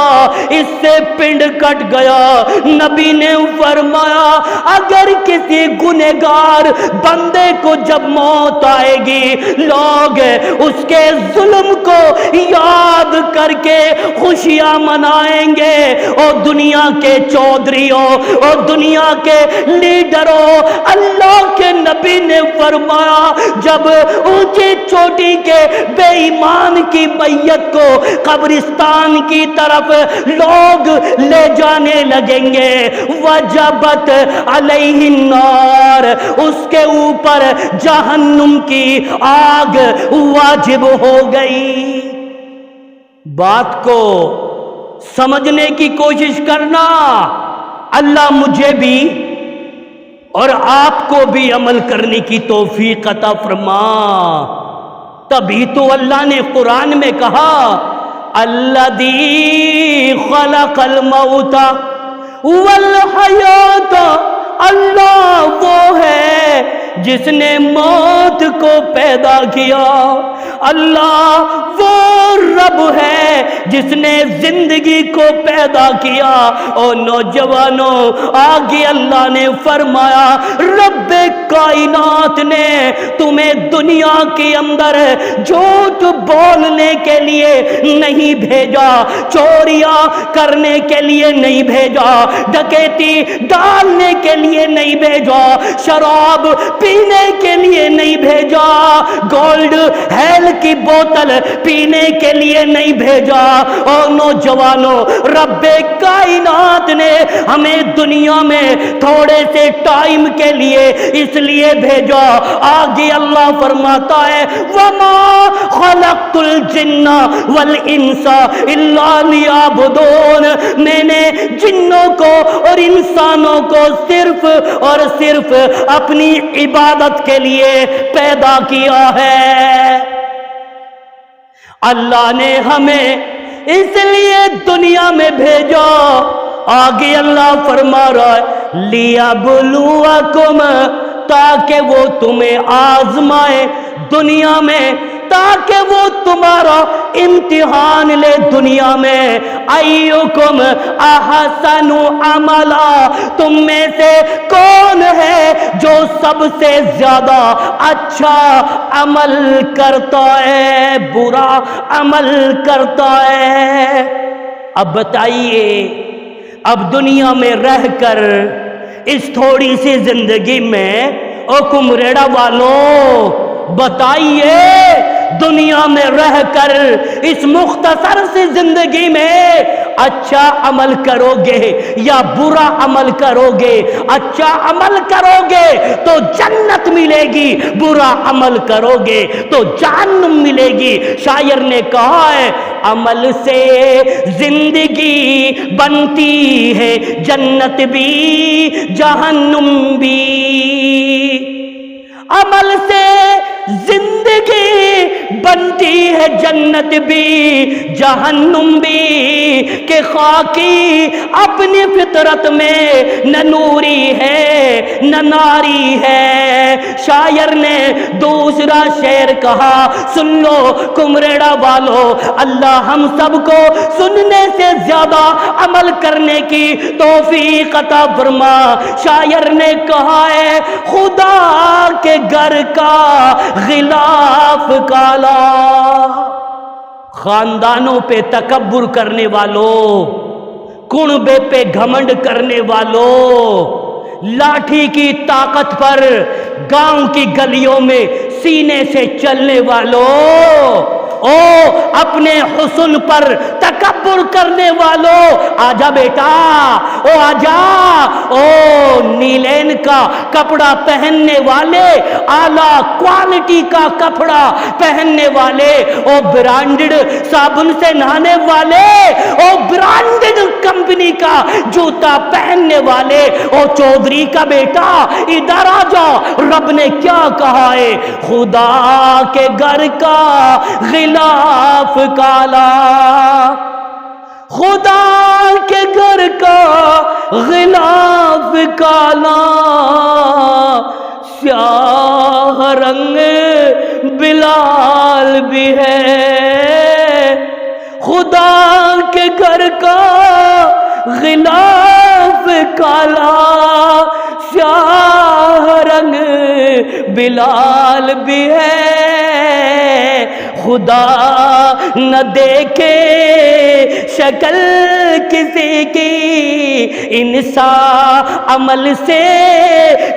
Speaker 1: اس سے پنڈ کٹ گیا, نبی نے فرمایا اگر کسی گنہگار بندے کو جب موت آئے گی, لوگ اس کے ظلم کو یاد کر کے خوشیاں منائیں گے. اور دنیا کے چودھریوں, اور دنیا کے لیڈروں, اللہ کے نبی نے فرمایا جب اونچی چوٹی کے بے ایمان کی میت کو قبرستان کی طرف لوگ لے جانے لگیں گے, وجبت علیہ النار, اس کے اوپر جہنم کی آگ واجب ہو گئی. بات کو سمجھنے کی کوشش کرنا. اللہ مجھے بھی اور آپ کو بھی عمل کرنے کی توفیق عطا فرما. تبھی تو اللہ نے قرآن میں کہا الذی خلق الموت والحیات, اللہ وہ ہے جس نے موت کو پیدا کیا, اللہ وہ رب ہے جس نے زندگی کو پیدا کیا. اور نوجوانوں, آگے اللہ نے فرمایا رب کائنات نے تمہیں دنیا کے اندر جھوٹ بولنے کے لیے نہیں بھیجا, چوریاں کرنے کے لیے نہیں بھیجا, ڈکیتی ڈالنے کے لیے نہیں بھیجا, شراب پینے کے لیے نہیں بھیجا, گولڈ ہیل کی بوتل پینے کے لیے نہیں بھیجا. اور نوجوانوں, رب کائنات نے ہمیں دنیا میں تھوڑے سے ٹائم کے لیے اس لیے بھیجا. آگے اللہ فرماتا ہے وما خلقت الجن والانس الا لیعبدون, میں نے جنوں کو اور انسانوں کو صرف اور صرف اپنی عبادت کے لیے پیدا کیا ہے. اللہ نے ہمیں اس لیے دنیا میں بھیجا. آگے اللہ فرما رہا ہے لیبلوکم, تاکہ وہ تمہیں آزمائے دنیا میں, تاکہ وہ تمہارا امتحان لے دنیا میں. ایکم احسن عملا, تم میں سے کون ہے جو سب سے زیادہ اچھا عمل کرتا ہے, برا عمل کرتا ہے. اب بتائیے, اب دنیا میں رہ کر اس تھوڑی سی زندگی میں, او کمریڑا والوں بتائیے, دنیا میں رہ کر اس مختصر سی زندگی میں اچھا عمل کرو گے یا برا عمل کرو گے؟ اچھا عمل کرو گے تو جنت ملے گی, برا عمل کرو گے تو جہنم ملے گی. شاعر نے کہا ہے, عمل سے زندگی بنتی ہے, جنت بھی جہنم بھی. عمل سے زندگی بنتی ہے, جنت بھی جہنم بھی. کہ خاکی اپنی فطرت میں نہ نوری ہے نہ ناری ہے. شاعر نے دوسرا شعر کہا, سن لو کمریڑا والو, اللہ ہم سب کو سننے سے زیادہ عمل کرنے کی توفیق عطا فرما. شاعر نے کہا ہے, خدا کے گھر کا غلاف کالا. خاندانوں پہ تکبر کرنے والوں, کنبے پہ گھمنڈ کرنے والوں, لاٹھی کی طاقت پر گاؤں کی گلیوں میں سینے سے چلنے والوں, او اپنے حسن پر تکبر کرنے والوں, آجا بیٹا, او آجا. او نیلین کا کپڑا پہننے والے, اعلیٰ کوالٹی کا کپڑا پہننے والے, او برانڈڈ صابن سے نہانے والے, او برانڈڈ کمپنی کا جوتا پہننے والے, او چودھری کا بیٹا ادھر آ جا, رب نے کیا کہا ہے, خدا کے گھر کا غلاف کالا. خدا کے گھر کا غلاف کالا, سیاہ رنگ بلال بھی ہے. خدا کے گھر کا غلاف کالا, سیاہ رنگ بلال بھی ہے. خدا نہ دیکھے شکل کسی کی, انسان عمل سے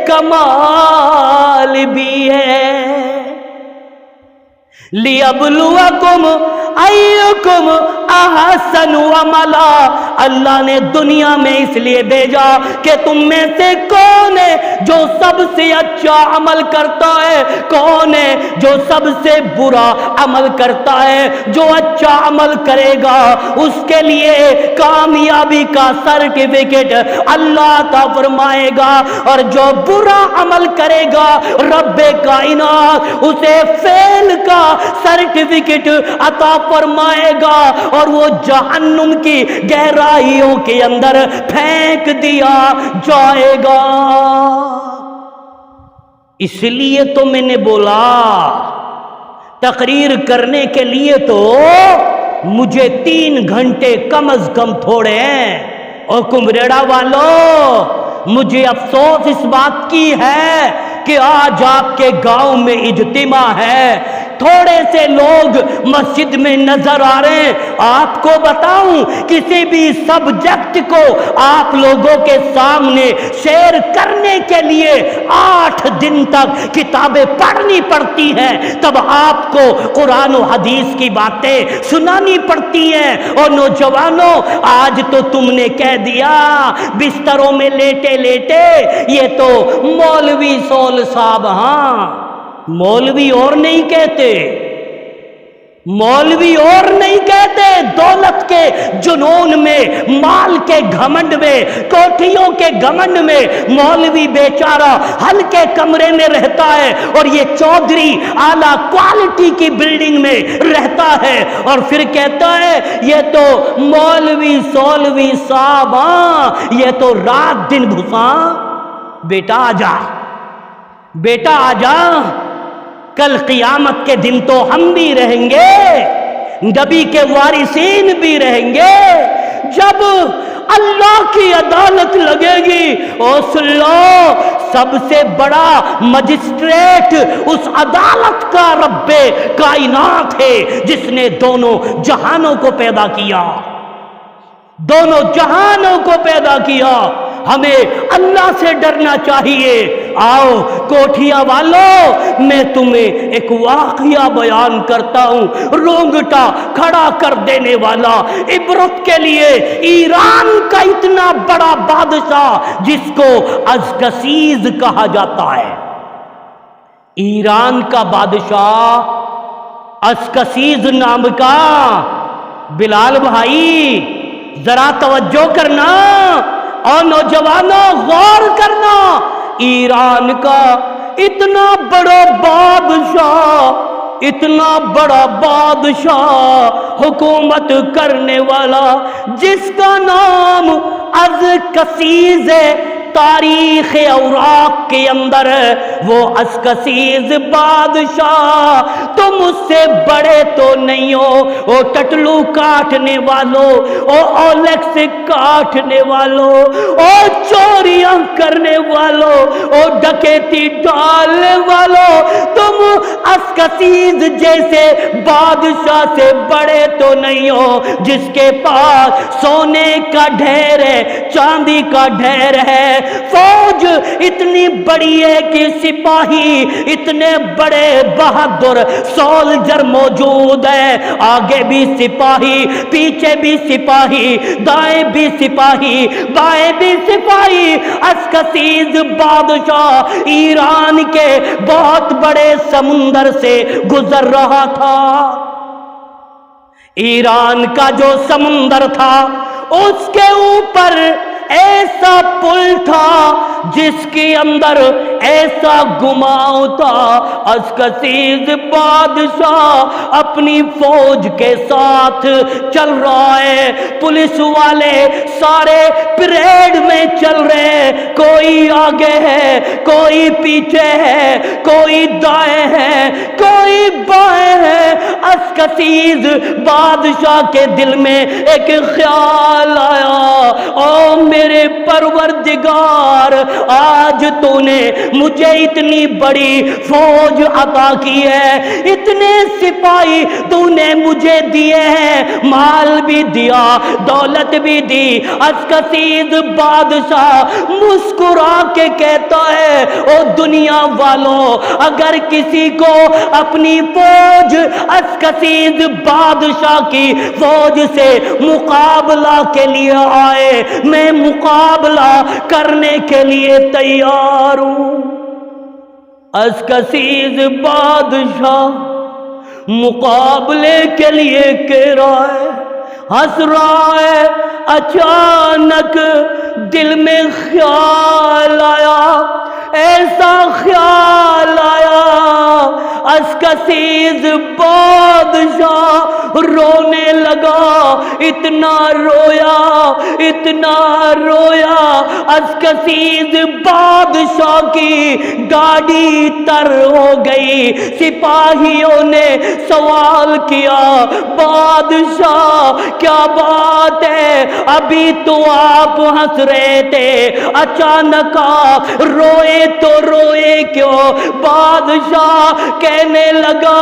Speaker 1: کمال بھی ہے. لِيَبْلُوَكُمْ أَيُّكُمْ أَحْسَنُ عَمَلًا. اللہ نے دنیا میں اس لیے بھیجا کہ تم میں سے کون ہے جو سب سے اچھا عمل کرتا ہے, کون ہے جو سب سے برا عمل کرتا ہے. جو اچھا عمل کرے گا اس کے لیے کامیابی کا سرٹیفکیٹ اللہ عطا فرمائے گا, اور جو برا عمل کرے گا رب کائنات اسے فیل کا سرٹیفکیٹ عطا فرمائے گا, اور وہ جہنم کی گہرائیوں کے اندر پھینک دیا جائے گا. اس لیے تو میں نے بولا, تقریر کرنے کے لیے تو مجھے 3 گھنٹے کم از کم تھوڑے ہیں. اور کمریڑا والوں, مجھے افسوس اس بات کی ہے کہ آج آپ کے گاؤں میں اجتماع ہے, تھوڑے سے لوگ مسجد میں نظر آ رہے ہیں. آپ کو بتاؤں, کسی بھی سبجیکٹ کو آپ لوگوں کے سامنے شیئر کرنے کے لیے 8 دن تک کتابیں پڑھنی پڑتی ہیں, تب آپ کو قرآن و حدیث کی باتیں سنانی پڑتی ہیں. اور نوجوانوں, آج تو تم نے کہہ دیا بستروں میں لیٹے لیٹے, یہ تو مولوی سول صاحب. ہاں, مولوی اور نہیں کہتے, مولوی اور نہیں کہتے. دولت کے جنون میں, مال کے گھمنڈ میں, کوٹھیوں کے گھمنڈ میں مولوی بیچارہ ہلکے کمرے میں رہتا ہے, اور یہ چودھری اعلیٰ کوالٹی کی بلڈنگ میں رہتا ہے, اور پھر کہتا ہے یہ تو مولوی سولوی صاحب. ہاں, یہ تو رات دن گھسا. بیٹا آ جا, بیٹا آ جا, کل قیامت کے دن تو ہم بھی رہیں گے، نبی کے وارثین بھی رہیں گے۔ جب اللہ کی عدالت لگے گی، اور سن لو، سب سے بڑا مجسٹریٹ اس عدالت کا رب کائنات ہے، جس نے دونوں جہانوں کو پیدا کیا، دونوں جہانوں کو پیدا کیا۔ ہمیں اللہ سے ڈرنا چاہیے۔ آؤ کوٹھیا والو، میں تمہیں ایک واقعہ بیان کرتا ہوں، رونگٹا کھڑا کر دینے والا، عبرت کے لیے۔ ایران کا اتنا بڑا بادشاہ جس کو ازکسیز کہا جاتا ہے، ایران کا بادشاہ ازکسیز نام کا، بلال بھائی ذرا توجہ کرنا، اور نوجوانوں غور کرنا، ایران کا اتنا بڑا بادشاہ، اتنا بڑا بادشاہ، حکومت کرنے والا، جس کا نام ازکسیز ہے، تاریخ اوراق کے اندر وہ ازکسیز بادشاہ، تم اس سے بڑے تو نہیں ہو، او ٹٹلو کاٹنے والوں، او اولیکس کاٹنے والوں، او چوریاں کرنے والوں، او ڈکیتی ڈالنے والوں، تم ازکسیز جیسے بادشاہ سے بڑے تو نہیں ہو، جس کے پاس سونے کا ڈھیر ہے، چاندی کا ڈھیر ہے، فوج اتنی بڑی ہے کہ سپاہی اتنے بڑے بہادر سولجر موجود ہے، آگے بھی سپاہی، پیچھے بھی سپاہی، دائیں بھی سپاہی، بائیں بھی سپاہی۔ ازکسیز بادشاہ ایران کے بہت بڑے سمندر سے گزر رہا تھا۔ ایران کا جو سمندر تھا، اس کے اوپر ایسا پل تھا جس کے اندر ایسا گماؤ تھا، ازکسیز بادشاہ اپنی فوج کے ساتھ چل رہا ہے، پولیس والے سارے پریڈ میں چل رہے، کوئی آگے ہے، کوئی پیچھے ہے، کوئی دائیں ہے، کوئی بائیں ہے۔ ازکسیز بادشاہ کے دل میں ایک خیال آیا، او میرے پروردگار، آج تو نے مجھے اتنی بڑی فوج عطا کی ہے، اتنے سپاہی تو نے مجھے دیے ہیں، مال بھی دیا، دولت بھی دی۔ ازکسیز بادشاہ مسکرا کے کہتا ہے، او دنیا والوں، اگر کسی کو اپنی فوج ازکسیز بادشاہ کی فوج سے مقابلہ کے لیے آئے، میں مقابلہ کرنے کے لیے تیار ہوں۔ ازکسیز بادشاہ مقابلے کے لیے کہہ رہا ہے، ہنس رہا ہے۔ اچانک دل میں خیال آیا، ایسا خیال آیا، ازکسیز بادشاہ رونے لگا، اتنا رویا، اتنا رویا، ازکسیز بادشاہ کی گاڑی تر ہو گئی۔ سپاہیوں نے سوال کیا، بادشاہ کیا بات ہے، ابھی تو آپ ہنس رہے تھے، اچانک آپ روئے تو روئے کیوں؟ بادشاہ کہنے لگا،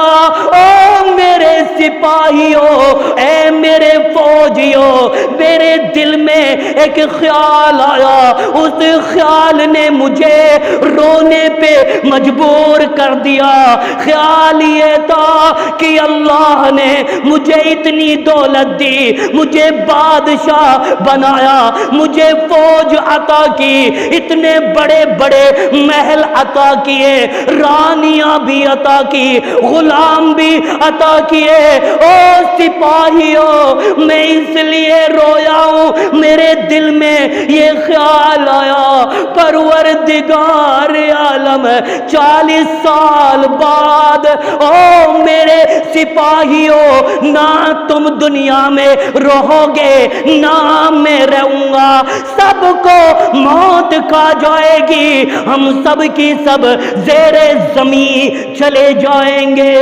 Speaker 1: او میرے سپاہیوں، اے میرے فوجیوں، میرے دل میں ایک خیال آیا، اس خیال نے مجھے رونے پہ مجبور کر دیا۔ خیال یہ تھا کہ اللہ نے مجھے اتنی دولت دی، مجھے بادشاہ بنایا، مجھے فوج عطا کی، اتنے بڑے بڑے محل عطا کیے، رانیاں بھی عطا کی، غلام بھی عطا کیے، او سپاہیوں میں اس لیے رویا ہوں، میرے دل میں یہ خیال آیا پروردگار عالم 40 سال بعد او میرے سپاہیوں نہ تم دنیا میں رہو گے نہ میں رہوں گا، سب کو موت کھا جائے گی، ہم سب کی سب زیر زمین چلے جائیں گے۔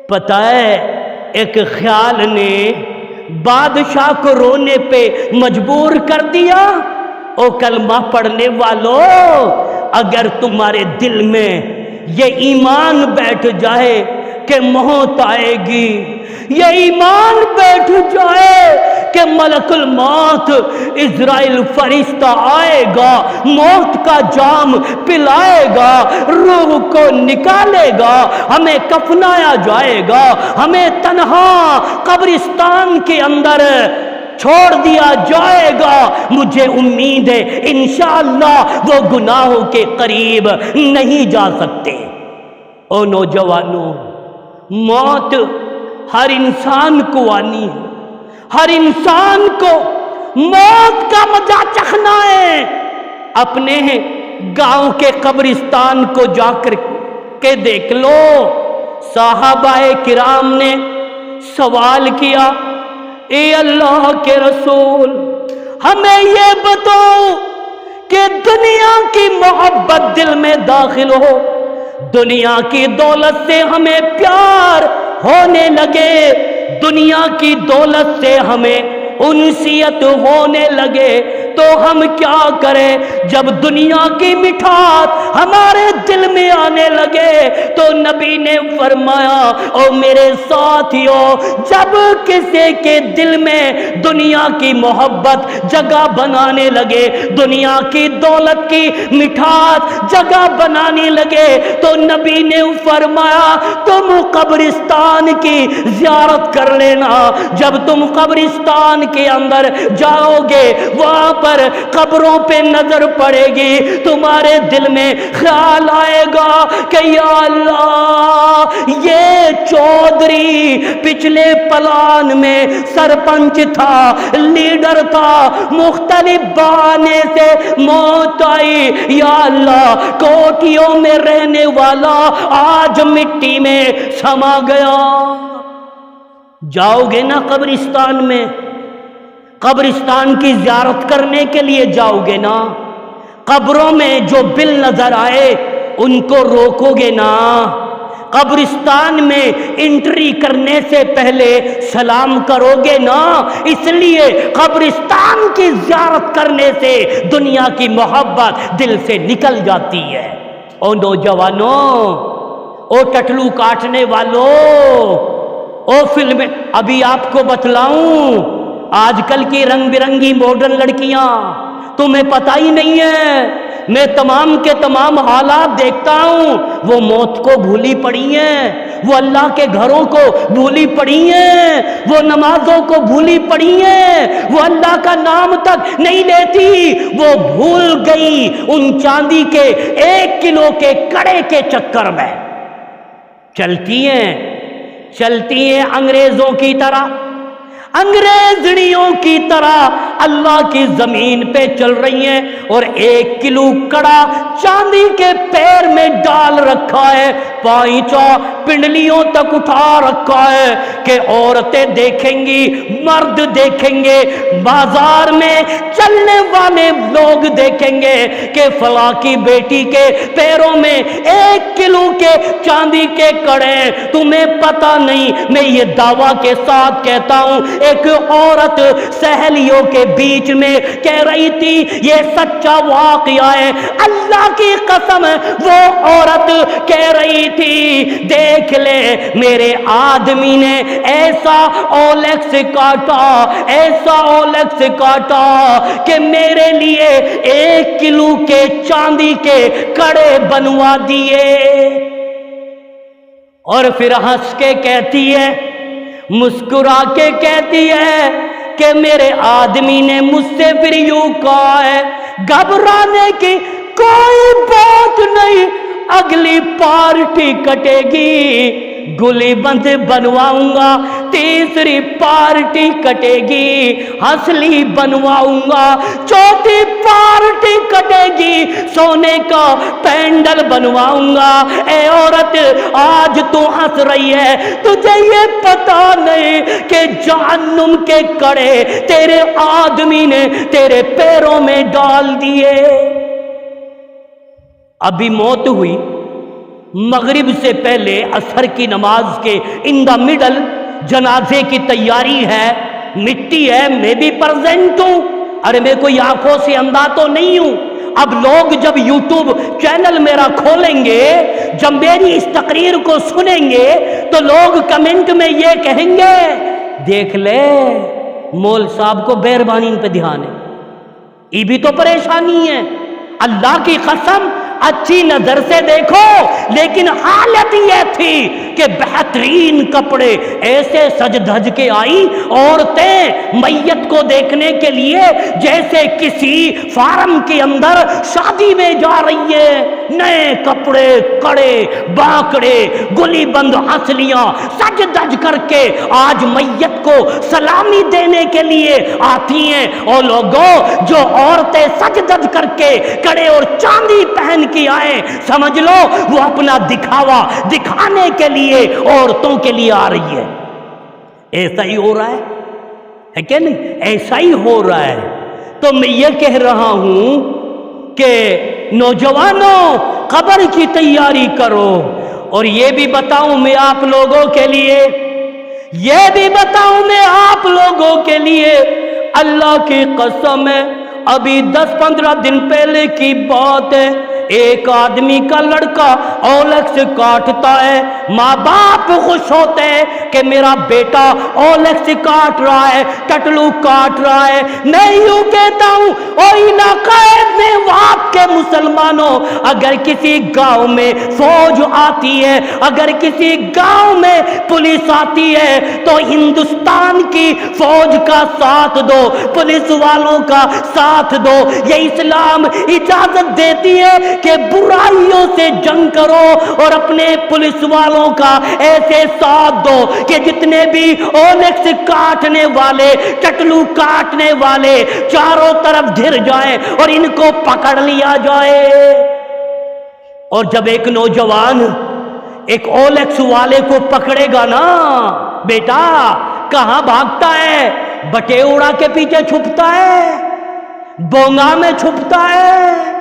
Speaker 1: پتہ ہے ایک خیال نے بادشاہ کو رونے پہ مجبور کر دیا۔ او کلمہ پڑھنے والوں، اگر تمہارے دل میں یہ ایمان بیٹھ جائے کہ موت آئے گی، یہ ایمان بیٹھ جائے کہ ملک الموت عزرائیل فرشتہ آئے گا، موت کا جام پلائے گا، روح کو نکالے گا، ہمیں کفنایا جائے گا، ہمیں تنہا قبرستان کے اندر چھوڑ دیا جائے گا، مجھے امید ہے انشاءاللہ وہ گناہوں کے قریب نہیں جا سکتے۔ او نوجوانوں، موت ہر انسان کو آنی ہے، ہر انسان کو موت کا مزہ چکھنا ہے۔ اپنے گاؤں کے قبرستان کو جا کر کے دیکھ لو، صحابہ کرام نے سوال کیا، اے اللہ کے رسول ہمیں یہ بتاؤ کہ دنیا کی محبت دل میں داخل ہو، دنیا کی دولت سے ہمیں پیار ہونے لگے، دنیا کی دولت سے ہمیں انسیت ہونے لگے تو ہم کیا کریں؟ جب دنیا کی مٹھاس ہمارے دل میں آنے لگے تو نبی نے فرمایا، او میرے ساتھیوں، جب کسی کے دل میں دنیا کی محبت جگہ بنانے لگے، دنیا کی دولت کی مٹھاس جگہ بنانے لگے تو نبی نے فرمایا تم قبرستان کی زیارت کر لینا۔ جب تم قبرستان کے اندر جاؤ گے، وہاں پر قبروں پہ نظر پڑے گی، تمہارے دل میں خیال آئے گا کہ یا اللہ یہ چودھری پچھلے پلان میں سرپنچ تھا، لیڈر تھا، مختلف بہانے سے موت آئی، یا اللہ کوٹھیوں میں رہنے والا آج مٹی میں سما گیا۔ جاؤ گے نا قبرستان میں، قبرستان کی زیارت کرنے کے لیے جاؤ گے نا، قبروں میں جو بل نظر آئے ان کو روکو گے نا، قبرستان میں انٹری کرنے سے پہلے سلام کرو گے نا، اس لیے قبرستان کی زیارت کرنے سے دنیا کی محبت دل سے نکل جاتی ہے۔ او نوجوانوں، او ٹٹلو کاٹنے والوں، او فلم، ابھی آپ کو بتلاؤں آج کل کی رنگ برنگی ماڈرن لڑکیاں، تمہیں پتہ ہی نہیں ہے، میں تمام کے تمام حالات دیکھتا ہوں، وہ موت کو بھولی پڑی ہیں، وہ اللہ کے گھروں کو بھولی پڑی ہیں، وہ نمازوں کو بھولی پڑی ہیں، وہ اللہ کا نام تک نہیں لیتی، وہ بھول گئی ان چاندی کے 1 کلو کے کڑے کے چکر میں چلتی ہیں انگریزوں کی طرح، انگریزڑیوں کی طرح اللہ کی زمین پہ چل رہی ہیں، اور 1 کلو کڑا چاندی کے پیر میں ڈال رکھا ہے، پائچا پنڈلیوں تک اٹھا رکھا ہے کہ عورتیں دیکھیں گی، مرد دیکھیں گے، بازار میں چلنے والے لوگ دیکھیں گے کہ فلاں کی بیٹی کے پیروں میں 1 کلو کے چاندی کے کڑے۔ تمہیں پتہ نہیں، میں یہ دعویٰ کے ساتھ کہتا ہوں، ایک عورت سہیلیوں کے بیچ میں کہہ رہی تھی، یہ سچا واقعہ ہے، اللہ کی قسم وہ عورت کہہ رہی تھی، دیکھ لے میرے آدمی نے ایسا اولیکس کاٹا، ایسا اولیکس کاٹا کہ میرے لیے 1 کلو کے چاندی کے کڑے بنوا دیے۔ اور پھر ہنس کے کہتی ہے، مسکرا کے کہتی ہے کہ میرے آدمی نے مجھ سے پھر یوں کہا ہے، گھبرانے کی کوئی بات نہیں، اگلی پارٹی کٹے گی، گلی بند بنواؤں گا، تیسری پارٹی کٹے گی ہنسلی بنواؤں گا، چوتھی پارٹی کٹے گی سونے کا پینڈل بنواؤں گا۔ اے عورت آج تو ہنس رہی ہے، تجھے یہ پتا نہیں کہ جہنم کے کڑے تیرے آدمی نے تیرے پیروں میں ڈال دیے۔ ابھی موت ہوئی، مغرب سے پہلے عصر کی نماز کے ان دا مڈل جنازے کی تیاری ہے، مٹی ہے، میں بھی پریزنٹ ہوں، ارے میں کوئی آنکھوں سے اندھا تو نہیں ہوں۔ اب لوگ جب یوٹیوب چینل میرا کھولیں گے، جب میری اس تقریر کو سنیں گے تو لوگ کمنٹ میں یہ کہیں گے دیکھ لے مول صاحب کو مہربانی پہ دھیان ہے، یہ بھی تو پریشانی ہے۔ اللہ کی قسم اچھی نظر سے دیکھو، لیکن حالت یہ تھی کہ بہترین کپڑے ایسے سج دھج کے آئی عورتیں میت کو دیکھنے کے لیے جیسے کسی فارم کے اندر شادی میں جا رہی ہے، نئے کپڑے، کڑے باکڑے، گلی بند ہنسلیاں سج دھج کر کے آج میت کو سلامی دینے کے لیے آتی ہیں۔ اور لوگوں جو عورتیں سج دھج کر کے کڑے اور چاندی پہن کے آئے، سمجھ لو وہ اپنا دکھاوا دکھانے کے لیے عورتوں کے لیے آ رہی ہے۔ ایسا ہی ہو رہا ہے کہ نہیں؟ ایسا ہی ہو رہا ہے۔ تو میں یہ کہہ رہا ہوں کہ نوجوانوں قبر کی تیاری کرو۔ اور یہ بھی بتاؤں میں آپ لوگوں کے لیے، یہ بھی بتاؤں میں آپ لوگوں کے لیے، اللہ کی قسم ہے ابھی 10-15 دن پہلے کی بات ہے، ایک آدمی کا لڑکا اولکس کاٹتا ہے، ماں باپ خوش ہوتے ہیں کہ میرا بیٹا اولکس کاٹ رہا ہے، ٹٹلو کاٹ رہا ہے۔ میں یوں کہتا ہوں اور علاقہ میں وہاں کے مسلمانوں، اگر کسی گاؤں میں فوج آتی ہے، اگر کسی گاؤں میں پولیس آتی ہے تو ہندوستان کی فوج کا ساتھ دو، پولیس والوں کا ساتھ دو۔ یہ اسلام اجازت دیتی ہے کہ برائیوں سے جنگ کرو اور اپنے پولیس والوں کا ایسے ساتھ دو کہ جتنے بھی اولکس کاٹنے والے، ٹٹلو کاٹنے والے چاروں طرف گھر جائیں اور ان کو پکڑ لیا جائے۔ اور جب ایک نوجوان ایک اولکس والے کو پکڑے گا نا، بیٹا کہاں بھاگتا ہے؟ بٹیوڑا کے پیچھے چھپتا ہے، بونگا میں چھپتا ہے،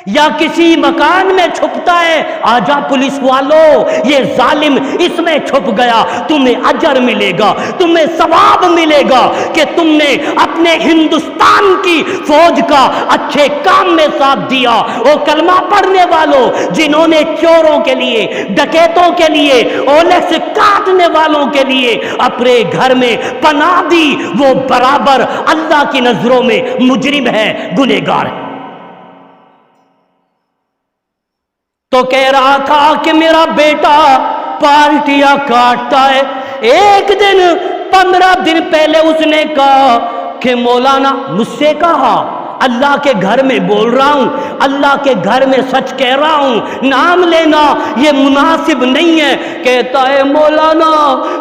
Speaker 1: یا کسی مکان میں چھپتا ہے؟ آجا پولیس والوں، یہ ظالم اس میں چھپ گیا، تمہیں اجر ملے گا، تمہیں ثواب ملے گا کہ تم نے اپنے ہندوستان کی فوج کا اچھے کام میں ساتھ دیا۔ وہ کلمہ پڑھنے والوں جنہوں نے چوروں کے لیے، ڈکیتوں کے لیے، اولکس کاٹنے والوں کے لیے اپنے گھر میں پناہ دی، وہ برابر اللہ کی نظروں میں مجرم ہے، گنہگار ہے۔ تو کہہ رہا تھا کہ میرا بیٹا پارٹیاں کاٹتا ہے۔ ایک دن 15 دن پہلے اس نے کہا کہ مولانا، مجھ سے کہا اللہ کے گھر میں بول رہا ہوں، اللہ کے گھر میں سچ کہہ رہا ہوں، نام لینا یہ مناسب نہیں ہے۔ کہتا ہے مولانا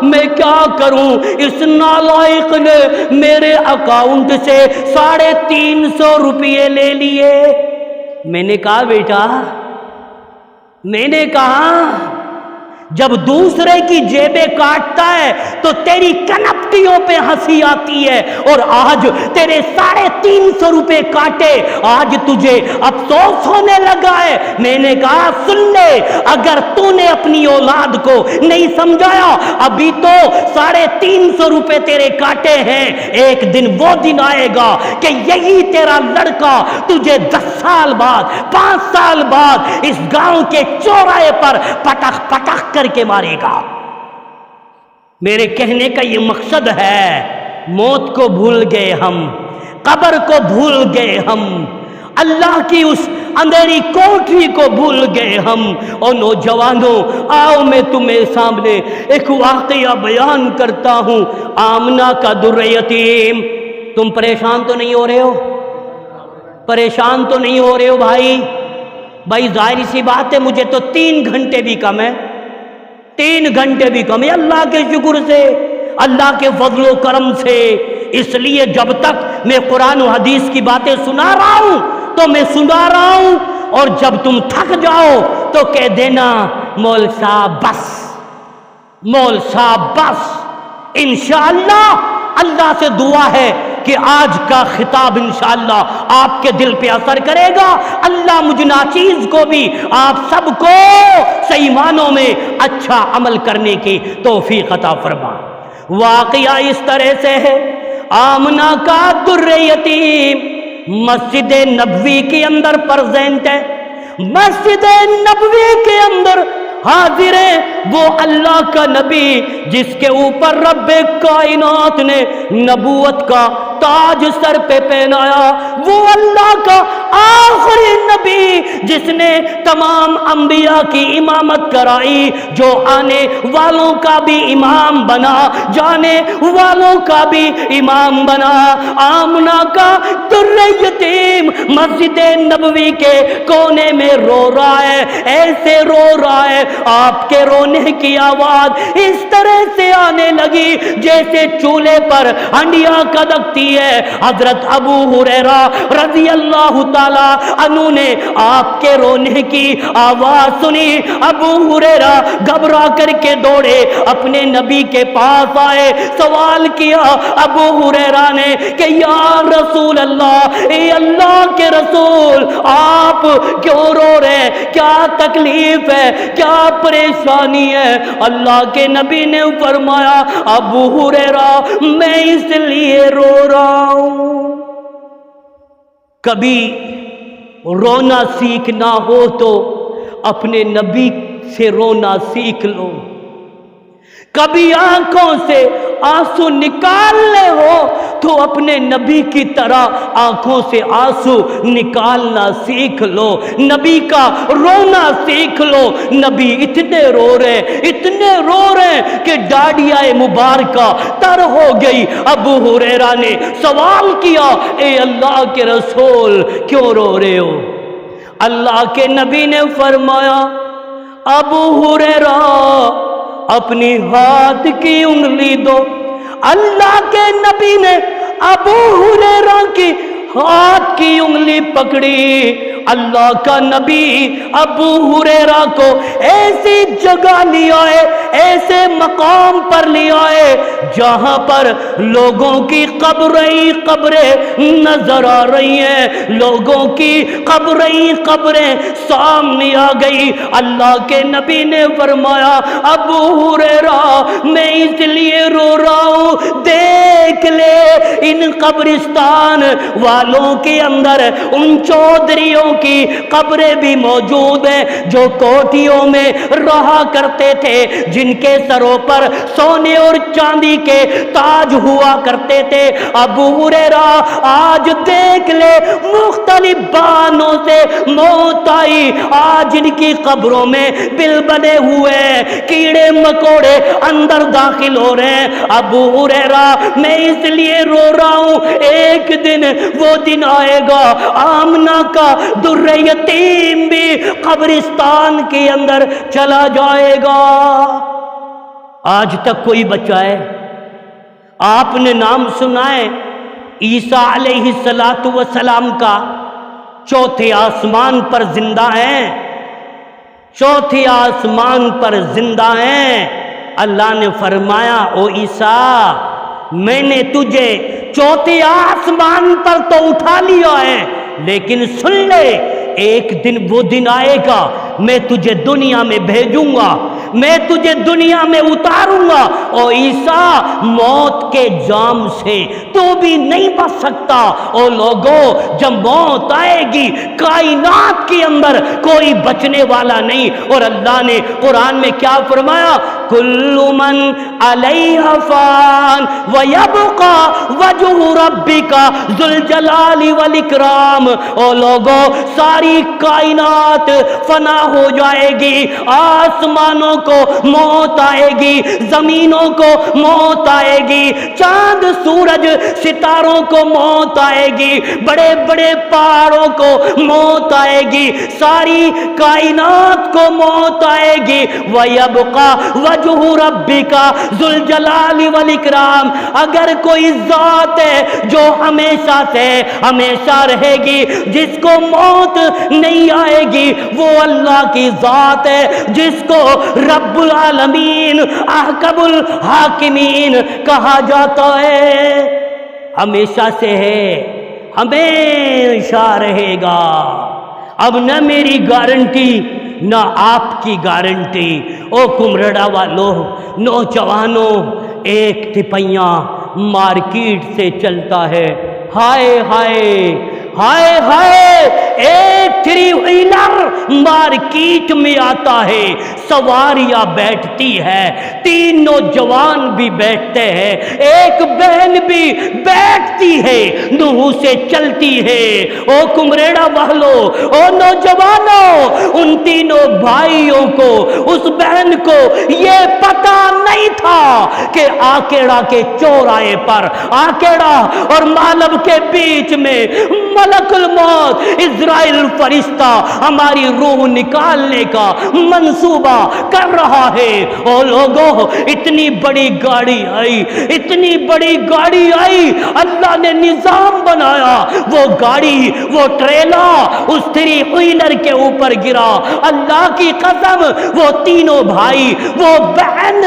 Speaker 1: میں کیا کروں، اس نالائق نے میرے اکاؤنٹ سے 350 روپے لے لیے۔ میں نے کہا بیٹا، میں نے کہا جب دوسرے کی جیبیں کاٹتا ہے تو تیری کنپٹیوں پہ ہنسی آتی ہے، اور آج تیرے 350 روپے کاٹے، آج تجھے افسوس ہونے لگا ہے۔ میں نے کہا سن لے، اگر تو نے اپنی اولاد کو نہیں سمجھایا، ابھی تو 350 روپے تیرے کاٹے ہیں، ایک دن وہ دن آئے گا کہ یہی تیرا لڑکا تجھے 10 سال بعد، 5 سال بعد اس گاؤں کے چوراہے پر پٹخ پٹخ کر کے مارے گا۔ میرے کہنے کا یہ مقصد ہے، موت کو بھول گئے ہم، قبر کو بھول گئے ہم، اللہ کی اس اندھیری کوٹری کو بھول گئے ہم۔ اور نوجوانوں آؤ میں تمہیں سامنے ایک واقعہ بیان کرتا ہوں، آمنہ کا در یتیم۔ تم پریشان تو نہیں ہو رہے ہو؟ پریشان تو نہیں ہو رہے ہو بھائی؟ ظاہر سی بات ہے، مجھے تو 3 گھنٹے بھی کم ہے، 3 گھنٹے بھی کم ہے اللہ کے شکر سے، اللہ کے فضل و کرم سے۔ اس لیے جب تک میں قرآن و حدیث کی باتیں سنا رہا ہوں تو میں سنا رہا ہوں، اور جب تم تھک جاؤ تو کہہ دینا مول صاحب بس، مول صاحب بس۔ انشاءاللہ اللہ سے دعا ہے کہ آج کا خطاب انشاءاللہ آپ کے دل پہ اثر کرے گا۔ اللہ مجھ ناچیز کو بھی آپ سب کو صحیح معنوں میں اچھا عمل کرنے کی توفیق عطا فرما۔ واقعہ اس طرح سے ہے، آمنہ کا در یتیم مسجد نبوی کے اندر پرزینٹ ہے، مسجد نبوی کے اندر حاضر ہے وہ اللہ کا نبی جس کے اوپر رب کائنات نے نبوت کا تاج سر پہ پہنایا، وہ اللہ کا آخری نبی جس نے تمام انبیاء کی امامت کرائی، جو آنے والوں کا بھی امام بنا، جانے والوں کا بھی امام بنا۔ آمنہ کا در یتیم مسجد نبوی کے کونے میں رو رہا ہے، ایسے رو رہا ہے آپ کے رونے کی آواز اس طرح سے آنے لگی جیسے چولہے پر ہنڈیا کدکتی ہے۔ حضرت ابو ہریرہ رضی اللہ تعالی عنہ نے آپ کے رونے کی آواز سنی۔ ابو ہریرہ گھبرا کر کے دوڑے اپنے نبی کے پاس آئے، سوال کیا ابو ہریرہ نے کہ یا رسول اللہ، اے اللہ کے رسول، آپ کیوں رو رہے ہیں؟ کیا تکلیف ہے؟ کیا پریشانی ہے؟ اللہ کے نبی نے فرمایا ابو ہریرہ میں اس لیے رو رہا ہوں، کبھی رونا سیکھنا ہو تو اپنے نبی سے رونا سیکھ لو، کبھی آنکھوں سے آنسو نکالنے ہو تو اپنے نبی کی طرح آنکھوں سے آنسو نکالنا سیکھ لو، نبی کا رونا سیکھ لو۔ نبی اتنے رو رہے کہ ڈاڑیاں مبارکہ تر ہو گئی۔ ابو ہریرہ نے سوال کیا اے اللہ کے رسول کیوں رو رہے ہو؟ اللہ کے نبی نے فرمایا ابو ہریرہ اپنی ہاتھ کی انگلی دو۔ اللہ کے نبی نے ابو ہریرہ کی ہاتھ کی انگلی پکڑی۔ اللہ کا نبی ابو ہریرہ کو ایسی جگہ لے آئے، ایسے مقام پر لے آئے جہاں پر لوگوں کی قبریں نظر آ رہی ہیں، لوگوں کی قبریں سامنے آ گئی۔ اللہ کے نبی نے فرمایا ابو ہریرہ میں اس لیے رو رہا ہوں، دیکھ لے ان قبرستان والوں کے اندر ان چودھریوں کی قبریں بھی موجود ہیں جو کوٹھیوں میں رہا کرتے تھے، جن کے سروں پر سونے اور چاندی کے تاج ہوا کرتے تھے۔ ابو ہریرہ آج دیکھ لے مختلف بہانوں سے موت آئی، آج ان کی قبروں میں بل بنے ہوئے ہیں، کیڑے مکوڑے اندر داخل ہو رہے ہیں۔ ابو ہریرہ میں اس لیے رو رہا ہوں، ایک دن وہ دن آئے گا آمنہ کا در یتیم بھی قبرستان کے اندر چلا جائے گا۔ آج تک کوئی بچہ ہے؟ آپ نے نام سنا ہے عیسیٰ علیہ السلام کا؟ چوتھے آسمان پر زندہ ہیں، چوتھے آسمان پر زندہ ہیں۔ اللہ نے فرمایا او عیسیٰ میں نے تجھے چوتھے آسمان پر تو اٹھا لیا ہے، لیکن سن لے ایک دن وہ دن آئے گا میں تجھے دنیا میں بھیجوں گا، میں تجھے دنیا میں اتاروں گا۔ او عیسیٰ موت کے جام سے تو بھی نہیں بچ سکتا۔ او لوگوں جب موت آئے گی کائنات کے اندر کوئی بچنے والا نہیں۔ اور اللہ نے قرآن میں کیا فرمایا؟ کل من علیہا فان ویبقى وجہ ربک ذو الجلال والاکرام۔ او لوگوں ساری کائنات فنا ہو جائے گی، آسمانوں کو موت آئے گی، زمینوں کو موت آئے گی، چاند سورج ستاروں کو موت آئے گی، بڑے بڑے پہاڑوں کو موت آئے گی، ساری کائنات کو موت آئے گی۔ وَيَبْقَى وَجْهُ رَبِّكَ ذُو الْجَلَالِ وَالْإِكْرَامِ، اگر کوئی ذات ہے جو ہمیشہ سے ہمیشہ رہے گی، جس کو موت نہیں آئے گی، وہ اللہ کی ذات ہے جس کو رب العالمین احکم الحاکمین کہا جاتا ہے۔ ہمیشہ سے ہے، ہمیشہ رہے گا۔ اب نہ میری گارنٹی نہ آپ کی گارنٹی۔ او کمرڑا والوں، نوجوانوں، ایک تپیاں مارکیٹ سے چلتا ہے، ہائے ہائے ہائے ہائے، ایک تھری ویلر مارکیٹ میں آتا ہے، سواریاں بیٹھتی ہے، تین نوجوان بھی بیٹھتے ہیں، ایک بہن بھی بیٹھتی ہے، نوح سے چلتی ہے۔ او کمریڑا والو، او نوجوانوں، ان تینوں بھائیوں کو، اس بہن کو یہ پتا نہیں تھا کہ آکیڑا کے چوراہے پر، آکیڑا اور مالب کے بیچ میں ملک الموت اسرائیل فرشتہ ہماری روح نکالنے کا منصوبہ کر رہا ہے۔ او لوگوں، اتنی بڑی گاڑی آئی، اتنی بڑی گاڑی آئی، اللہ نے نظام بنایا، وہ گاڑی، وہ ٹریلا اس تھری ویلر کے اوپر گرا۔ اللہ کی قسم، وہ تینوں بھائی، وہ بہن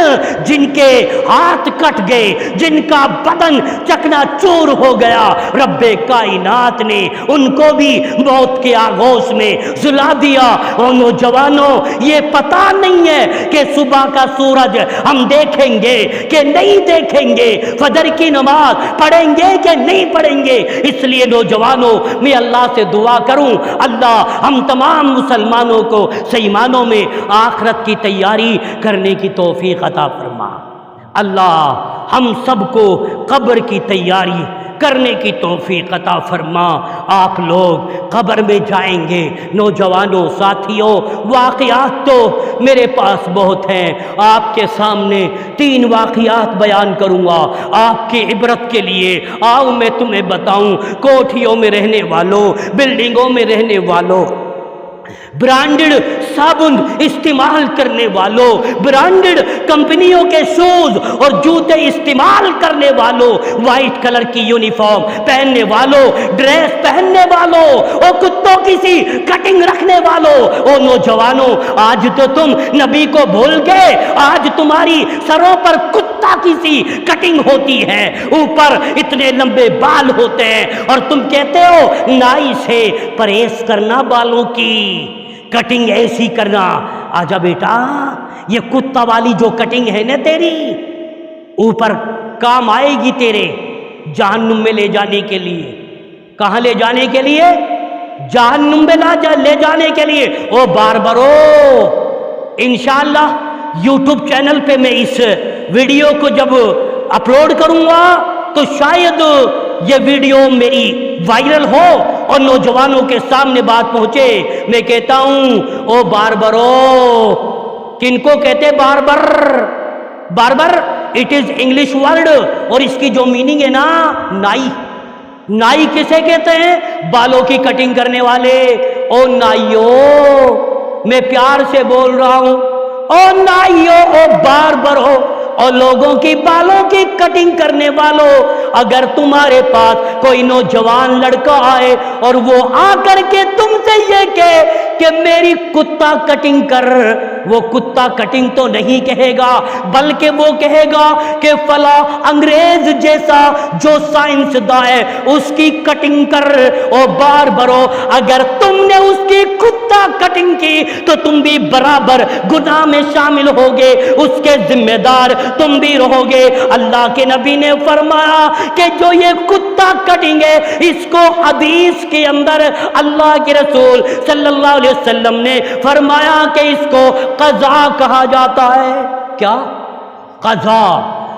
Speaker 1: جن کے ہاتھ کٹ گئے، جن کا بدن چکنا چور ہو گیا، رب کائنات نے ان کو بھی موت کے آغوش میں جلا دیا۔ اور نوجوانوں، یہ پتا نہیں ہے کہ صبح کا سورج ہم دیکھیں گے کہ نہیں دیکھیں گے، فجر کی نماز پڑھیں گے کہ نہیں پڑھیں گے۔ اس لیے نوجوانوں، میں اللہ سے دعا کروں، اللہ ہم تمام مسلمانوں کو صحیح معنوں میں آخرت کی تیاری کرنے کی توفیق عطا فرما۔ اللہ ہم سب کو قبر کی تیاری کرنے کی توفیق عطا فرما۔ آپ لوگ قبر میں جائیں گے، نوجوانوں، ساتھیوں، واقعات تو میرے پاس بہت ہیں، آپ کے سامنے 3 واقعات بیان کروں گا آپ کی عبرت کے لیے۔ آؤ میں تمہیں بتاؤں، کوٹھیوں میں رہنے والوں، بلڈنگوں میں رہنے والوں، برانڈڈ صابن استعمال کرنے والوں، برانڈڈ کمپنیوں کے شوز اور جوتے استعمال کرنے والوں، وائٹ کلر کی یونیفارم پہننے والوں، ڈریس پہننے والوں، اور کتوں کی سی کٹنگ رکھنے والوں، او نوجوانوں، آج تو تم نبی کو بھول گئے، آج تمہاری سروں پر کتا کی سی کٹنگ ہوتی ہے، اوپر اتنے لمبے بال ہوتے ہیں، اور تم کہتے ہو نائی سے پرہیز کرنا، بالوں کی کٹنگ ایسی کرنا۔ آجا بیٹا، یہ کتا والی جو کٹنگ ہے نا تیری، اوپر کام آئے گی تیرے جہنم میں لے جانے کے لیے۔ کہاں لے جانے کے لیے؟ جہنم میں لے جانے کے لیے۔ او باربرو، انشاءاللہ یوٹیوب چینل پہ میں اس ویڈیو کو جب اپلوڈ کروں گا تو شاید یہ ویڈیو میری وائرل ہو اور نوجوانوں کے سامنے بات پہنچے۔ میں کہتا ہوں، او باربرو، کن کو کہتے barber? Barber it is English word, اور اس کی جو میننگ ہے نا، نائی۔ نائی کسے کہتے ہیں؟ بالوں کی کٹنگ کرنے والے۔ او نائیو، میں پیار سے بول رہا ہوں، او نائیو، او باربرو، اور لوگوں کی بالوں کی کٹنگ کرنے والوں، اگر تمہارے پاس کوئی نوجوان لڑکا آئے اور وہ آ کر کے تم سے یہ کہے کہ میری کتا کٹنگ کر، وہ کتا کٹنگ تو نہیں کہے گا، بلکہ وہ کہے گا کہ فلاں انگریز جیسا جو سائنسداں ہے اس کی کٹنگ کر۔ او باربرو، اگر تم نے اس کی کتا کٹنگ کی تو تم بھی برابر گناہ میں شامل ہوگے، اس کے ذمہ دار تم بھی رہو گے۔ اللہ کے نبی نے فرمایا کہ جو یہ کتا کٹنگ ہے، اس کو حدیث کے اندر اللہ کے رسول صلی اللہ علیہ وسلم نے فرمایا کہ اس کو قضا کہا جاتا ہے۔ کیا؟ قضا۔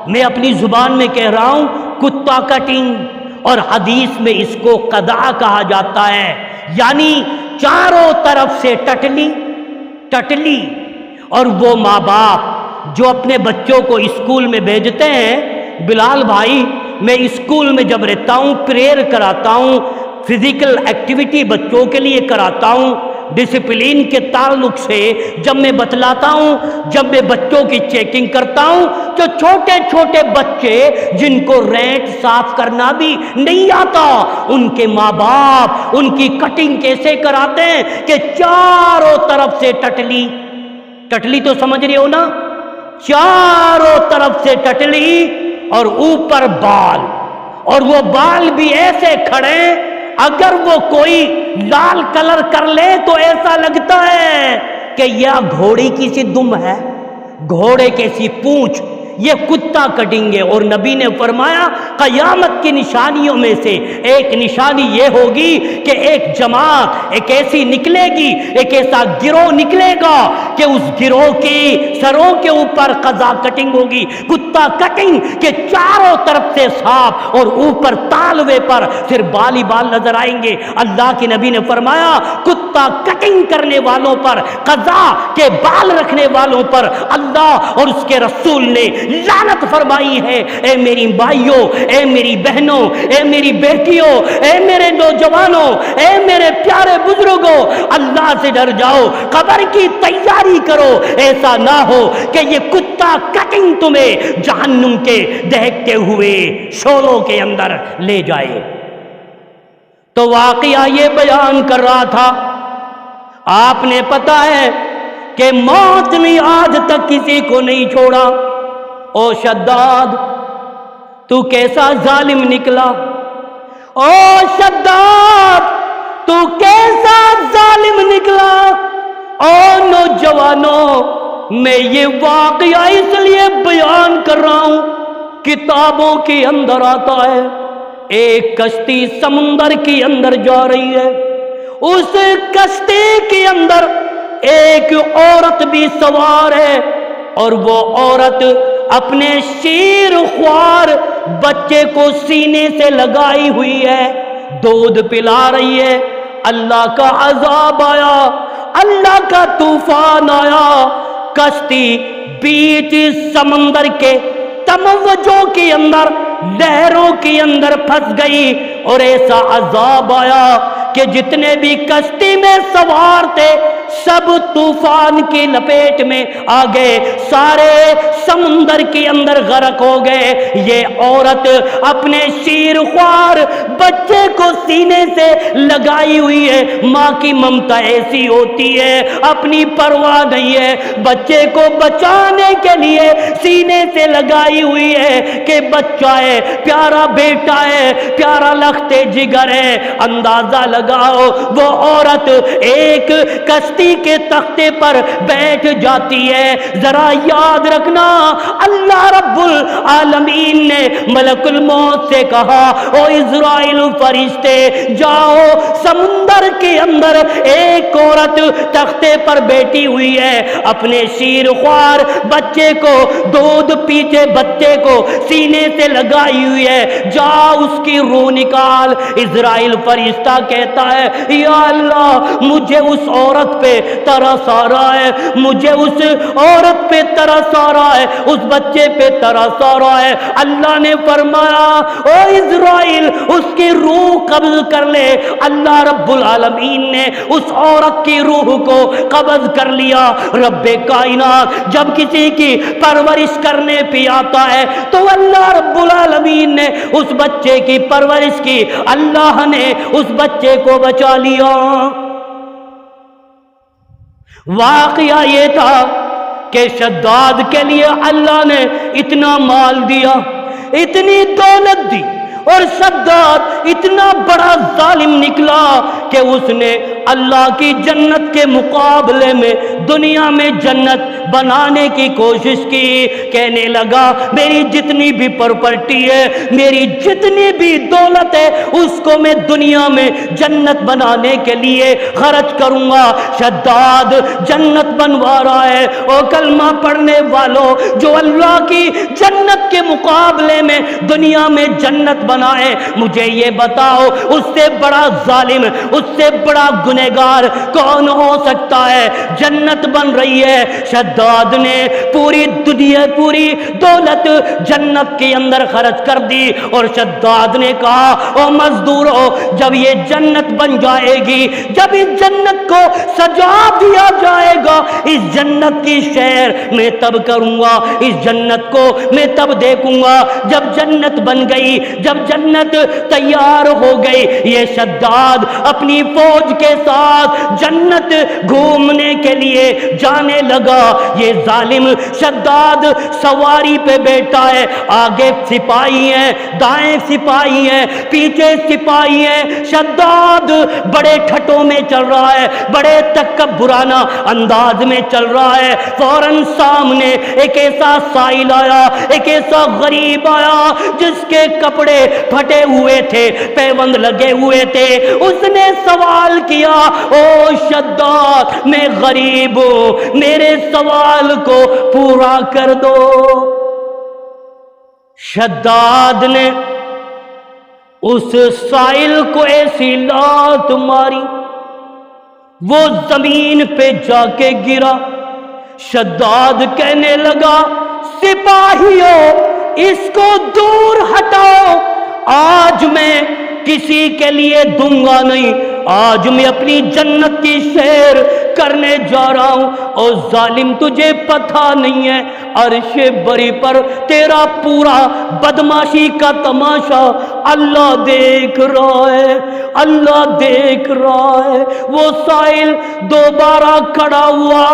Speaker 1: میں اپنی زبان میں کہہ رہا ہوں کتا کٹنگ، اور حدیث میں اس کو قضا کہا جاتا ہے، یعنی چاروں طرف سے ٹٹلی ٹٹلی اور وہ ماں باپ جو اپنے بچوں کو اسکول میں بھیجتے ہیں، بلال بھائی میں اسکول میں جب رہتا ہوں پریئر کراتا ہوں، فزیکل ایکٹیویٹی بچوں کے لیے کراتا ہوں، ڈسپلین کے تعلق سے جب میں بتلاتا ہوں، جب میں بچوں کی چیکنگ کرتا ہوں، تو چھوٹے چھوٹے بچے جن کو رینٹ صاف کرنا بھی نہیں آتا، ان کے ماں باپ ان کی کٹنگ کیسے کراتے ہیں کہ چاروں طرف سے ٹٹلی، ٹٹلی تو سمجھ رہے ہو نا، چاروں طرف سے ٹٹلی اور اوپر بال، اور وہ بال بھی ایسے کھڑے اگر وہ کوئی لال کلر کر لے تو ایسا لگتا ہے کہ یہ گھوڑے کی سی دم ہے، گھوڑے کی سی پونچھ، یہ کتا کٹیں گے۔ اور نبی نے فرمایا قیامت کی نشانیوں میں سے ایک نشانی یہ ہوگی کہ ایک جماعت ایک ایسی نکلے گی، ایک ایسا گروہ نکلے گا کہ اس گروہ کی سروں کے اوپر قضا کٹنگ ہوگی، کتا کٹنگ کے چاروں طرف سے صاف اور اوپر تالوے پر پھر بال ہی بال نظر آئیں گے۔ اللہ کے نبی نے فرمایا کتا کٹنگ کرنے والوں پر، قضا کے بال رکھنے والوں پر اللہ اور اس کے رسول نے لعنت فرمائی ہے۔ اے میری بھائیوں، اے میری بہنوں، اے میری بیٹیوں، اے میرے نوجوانوں، اے میرے پیارے بزرگوں، اللہ سے ڈر جاؤ، قبر کی تیاری کرو، ایسا نہ ہو کہ یہ کتا کٹنگ تمہیں جہنم کے دہکتے ہوئے شعلوں کے اندر لے جائے۔ تو واقعہ یہ بیان کر رہا تھا، آپ نے پتا ہے کہ موت نے آج تک کسی کو نہیں چھوڑا۔ او شداد تو کیسا ظالم نکلا، او شداد تو کیسا ظالم نکلا۔ او نوجوانوں میں یہ واقعہ اس لیے بیان کر رہا ہوں، کتابوں کے اندر آتا ہے ایک کشتی سمندر کے اندر جا رہی ہے، اس کشتی کے اندر ایک عورت بھی سوار ہے، اور وہ عورت اپنے شیر خوار بچے کو سینے سے لگائی ہوئی ہے، دودھ پلا رہی ہے۔ اللہ کا عذاب آیا، اللہ کا طوفان آیا، کشتی بیچ سمندر کے تموجوں کے اندر، لہروں کے اندر پھنس گئی، اور ایسا عذاب آیا کہ جتنے بھی کشتی میں سوار تھے سب طوفان کی لپیٹ میں آ گئے، سارے سمندر کے اندر غرق ہو گئے۔ یہ عورت اپنے شیر خوار بچے کو سینے سے لگائی ہوئی ہے۔ ماں کی ممتا ایسی ہوتی ہے، اپنی پرواہ نہیں ہے، بچے کو بچانے کے لیے سینے سے لگائی ہوئی ہے کہ بچہ ہے، پیارا بیٹا ہے، پیارا لختے جگر ہے۔ اندازہ لگاؤ وہ عورت ایک کشتی کے تختے پر بیٹھ جاتی ہے۔ ذرا یاد رکھنا اللہ رب العالمین نے ملک الموت سے کہا او اسرائیل فرشتے جاؤ، سمندر کے اندر ایک عورت تختے پر بیٹھی ہوئی ہے، اپنے شیر خوار بچے کو دودھ پیتے بچے کو سینے سے لگائی ہوئی ہے، جا اس کی روح نکال۔ اسرائیل فرشتہ کہتا ہے یا اللہ مجھے اس عورت پہ ترس آ رہا ہے، مجھے اس عورت پہ ترس آ رہا ہے، اس بچے پہ ترس آ رہا ہے۔ اللہ نے فرمایا او اسرائیل اس کی روح قبض کر لے۔ اللہ رب العالمین نے اس عورت کی روح کو قبض کر لیا۔ رب کائنات جب کسی کی پرورش کرنے پہ آتا ہے تو اللہ رب العالمین نے اس بچے کی پرورش کی، اللہ نے اس بچے کو بچا لیا۔ واقعہ یہ تھا کہ شداد کے لیے اللہ نے اتنا مال دیا، اتنی دولت دی، اور شداد اتنا بڑا ظالم نکلا کہ اس نے اللہ کی جنت کے مقابلے میں دنیا میں جنت بنانے کی کوشش کی۔ کہنے لگا میری جتنی بھی پراپرٹی ہے، میری جتنی بھی دولت ہے، اس کو میں دنیا میں جنت بنانے کے لیے خرچ کروں گا۔ شداد جنت بنوا رہا ہے۔ اور کلمہ پڑھنے والوں جو اللہ کی جنت کے کے مقابلے میں دنیا میں جنت بنائے، مجھے یہ بتاؤ اس سے بڑا ظالم، اس سے بڑا گنہگار کون ہو سکتا ہے؟ جنت بن رہی ہے، شداد نے پوری دنیا، پوری دولت جنت کے اندر خرچ کر دی، اور شداد نے کہا او مزدورو، جب یہ جنت بن جائے گی، جب اس جنت کو سجا دیا جائے گا، اس جنت کی شہر میں تب کروں گا، اس جنت کو میں تب دیکھوں گا جب جنت بن گئی، جب جنت تیار ہو گئی۔ یہ شداد اپنی فوج کے ساتھ جنت گھومنے کے لیے جانے لگا۔ یہ ظالم شداد سواری پہ بیٹھا ہے، آگے سپاہی ہیں، دائیں سپاہی ہیں، پیچھے سپاہی ہیں۔ شداد بڑے ٹھٹوں میں چل رہا ہے، بڑے تکبرانہ انداز میں چل رہا ہے۔ فوراً سامنے ایک ایسا سائل آیا، ایک ایسا غریب آیا جس کے کپڑے پھٹے ہوئے تھے، پیوند لگے ہوئے تھے۔ اس نے سوال کیا او شداد، میں غریب ہوں، میرے سوال کو پورا کر دو۔ شداد نے اس سائل کو ایسی لات ماری، وہ زمین پہ جا کے گرا۔ شداد کہنے لگا سپاہیوں اس کو دور ہٹاؤ، آج میں کسی کے لیے دوں گا نہیں، آج میں اپنی جنت کی سیر کرنے جا رہا ہوں۔ اور ظالم تجھے پتہ نہیں ہے عرش بری پر تیرا پورا بدماشی کا تماشا اللہ دیکھ رہا ہے، اللہ دیکھ رہا ہے۔ وہ سائل دوبارہ کھڑا ہوا،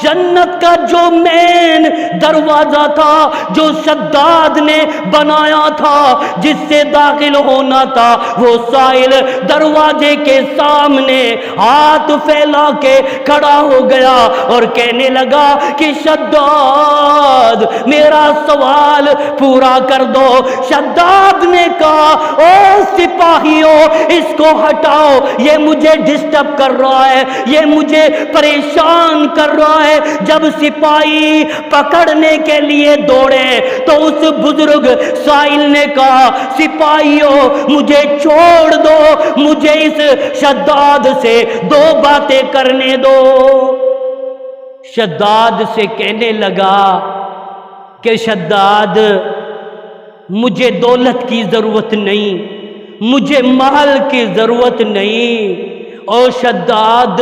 Speaker 1: جنت کا جو مین دروازہ تھا، جو شداد نے بنایا تھا، جس سے داخل ہونا تھا، وہ سائل دروازے کے سامنے ہاتھ پھیلا کے کھڑا ہو گیا اور کہنے لگا کہ شداد میرا سوال پورا کر دو۔ شداد نے کہا او سپاہیوں اس کو ہٹاؤ، یہ مجھے ڈسٹرب کر رہا ہے، یہ مجھے پریشان کر رہا ہے۔ جب سپاہی پکڑنے کے لیے دوڑے تو اس بزرگ سائل نے کہا سپاہیوں مجھے چھوڑ دو، مجھے اس شداد سے دو باتیں کرنے دو۔ شداد سے کہنے لگا کہ شداد مجھے دولت کی ضرورت نہیں، مجھے مال کی ضرورت نہیں، او شداد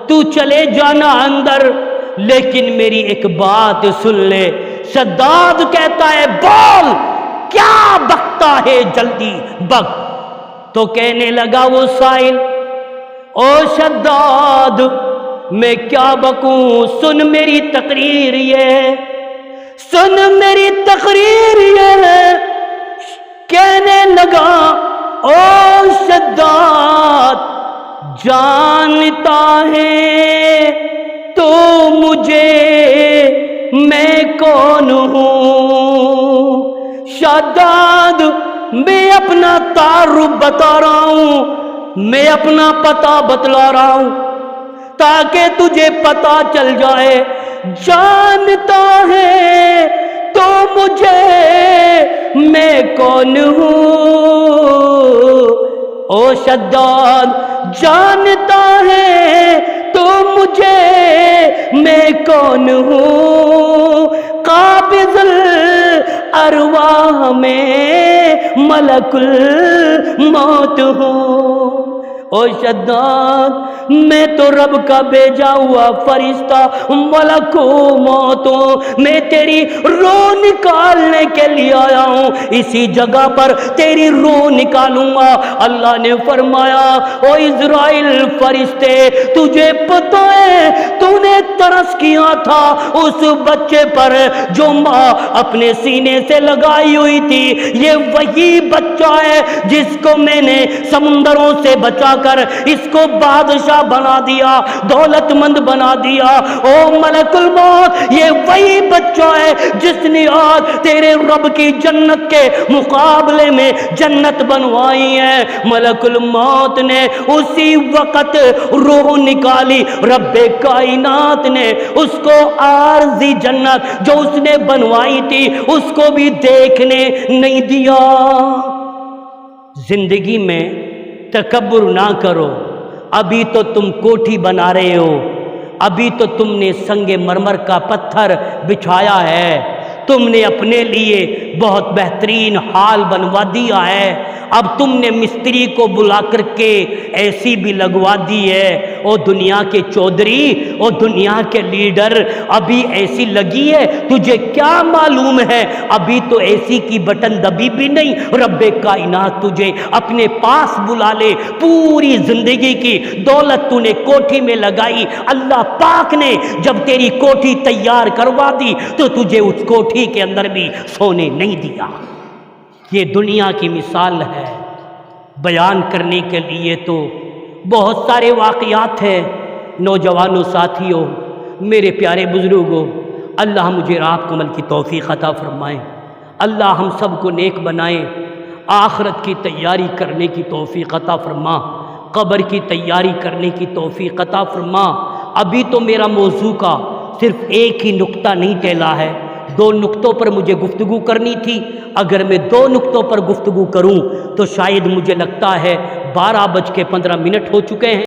Speaker 1: تو چلے جانا اندر، لیکن میری ایک بات سن لے۔ شداد کہتا ہے بول، کیا بکتا ہے، جلدی بک۔ تو کہنے لگا وہ سائل او شداد میں کیا بکوں، سن میری تقریر یہ ہے، سن میری تقریر یہ ہے۔ کہنے لگا او شداد جانتا ہے تو مجھے میں کون ہوں؟ شداد میں اپنا تعارف بتا رہا ہوں، میں اپنا پتہ بتلا رہا ہوں تاکہ تجھے پتہ چل جائے۔ جانتا ہے تو مجھے میں کون ہوں؟ او شداد جانتا ہے تو مجھے میں کون ہوں؟ قابض الارواح میں ملک الموت ہوں۔ او شداد میں تو رب کا بھیجا ہوا فرشتہ ملک موت ہوں، میں تیری روح نکالنے کے لیے آیا ہوں، اسی جگہ پر تیری روح نکالوں گا۔ اللہ نے فرمایا او اسرائیل فرشتے تجھے پتہ ہے تو نے ترس کیا تھا اس بچے پر جو ماں اپنے سینے سے لگائی ہوئی تھی، یہ وہی بچہ بچہ ہے جس کو میں نے سمندروں سے بچا کر اس کو بادشاہ بنا دیا، دولت مند بنا دیا۔ او ملک الموت، یہ وہی بچہ ہے جس نے آج تیرے رب کی جنت کے مقابلے میں جنت بنوائی ہے۔ ملک الموت نے اسی وقت روح نکالی، رب کائنات نے اس کو عارضی جنت جو اس نے بنوائی تھی اس کو بھی دیکھنے نہیں دیا۔ زندگی میں تکبر نہ کرو، ابھی تو تم کوٹھی بنا رہے ہو، ابھی تو تم نے سنگ مرمر کا پتھر بچھایا ہے، تم نے اپنے لیے بہت بہترین حال بنوا دیا ہے، اب تم نے مستری کو بلا کر کے ایسی بھی لگوا دی ہے۔ او دنیا کے چودھری، او دنیا کے لیڈر، ابھی ایسی لگی ہے، تجھے کیا معلوم ہے، ابھی تو ایسی کی بٹن دبی بھی نہیں، رب کائنات تجھے اپنے پاس بلا لے۔ پوری زندگی کی دولت تو نے کوٹھی میں لگائی، اللہ پاک نے جب تیری کوٹھی تیار کروا دی تو تجھے اس کوٹھی کے اندر بھی سونے نہیں دیا۔ یہ دنیا کی مثال ہے، بیان کرنے کے لیے تو بہت سارے واقعات ہیں۔ نوجوانوں، ساتھیوں، میرے پیارے بزرگوں، اللہ مجھے اور آپ کو عمل کی توفیق عطا فرمائے، اللہ ہم سب کو نیک بنائے، آخرت کی تیاری کرنے کی توفیق عطا فرما، قبر کی تیاری کرنے کی توفیق عطا فرما۔ ابھی تو میرا موضوع کا صرف ایک ہی نقطہ نہیں ٹیلا ہے، 2 نقطوں پر مجھے گفتگو کرنی تھی۔ اگر میں 2 نقطوں پر گفتگو کروں تو شاید مجھے لگتا ہے 12:15 ہو چکے ہیں۔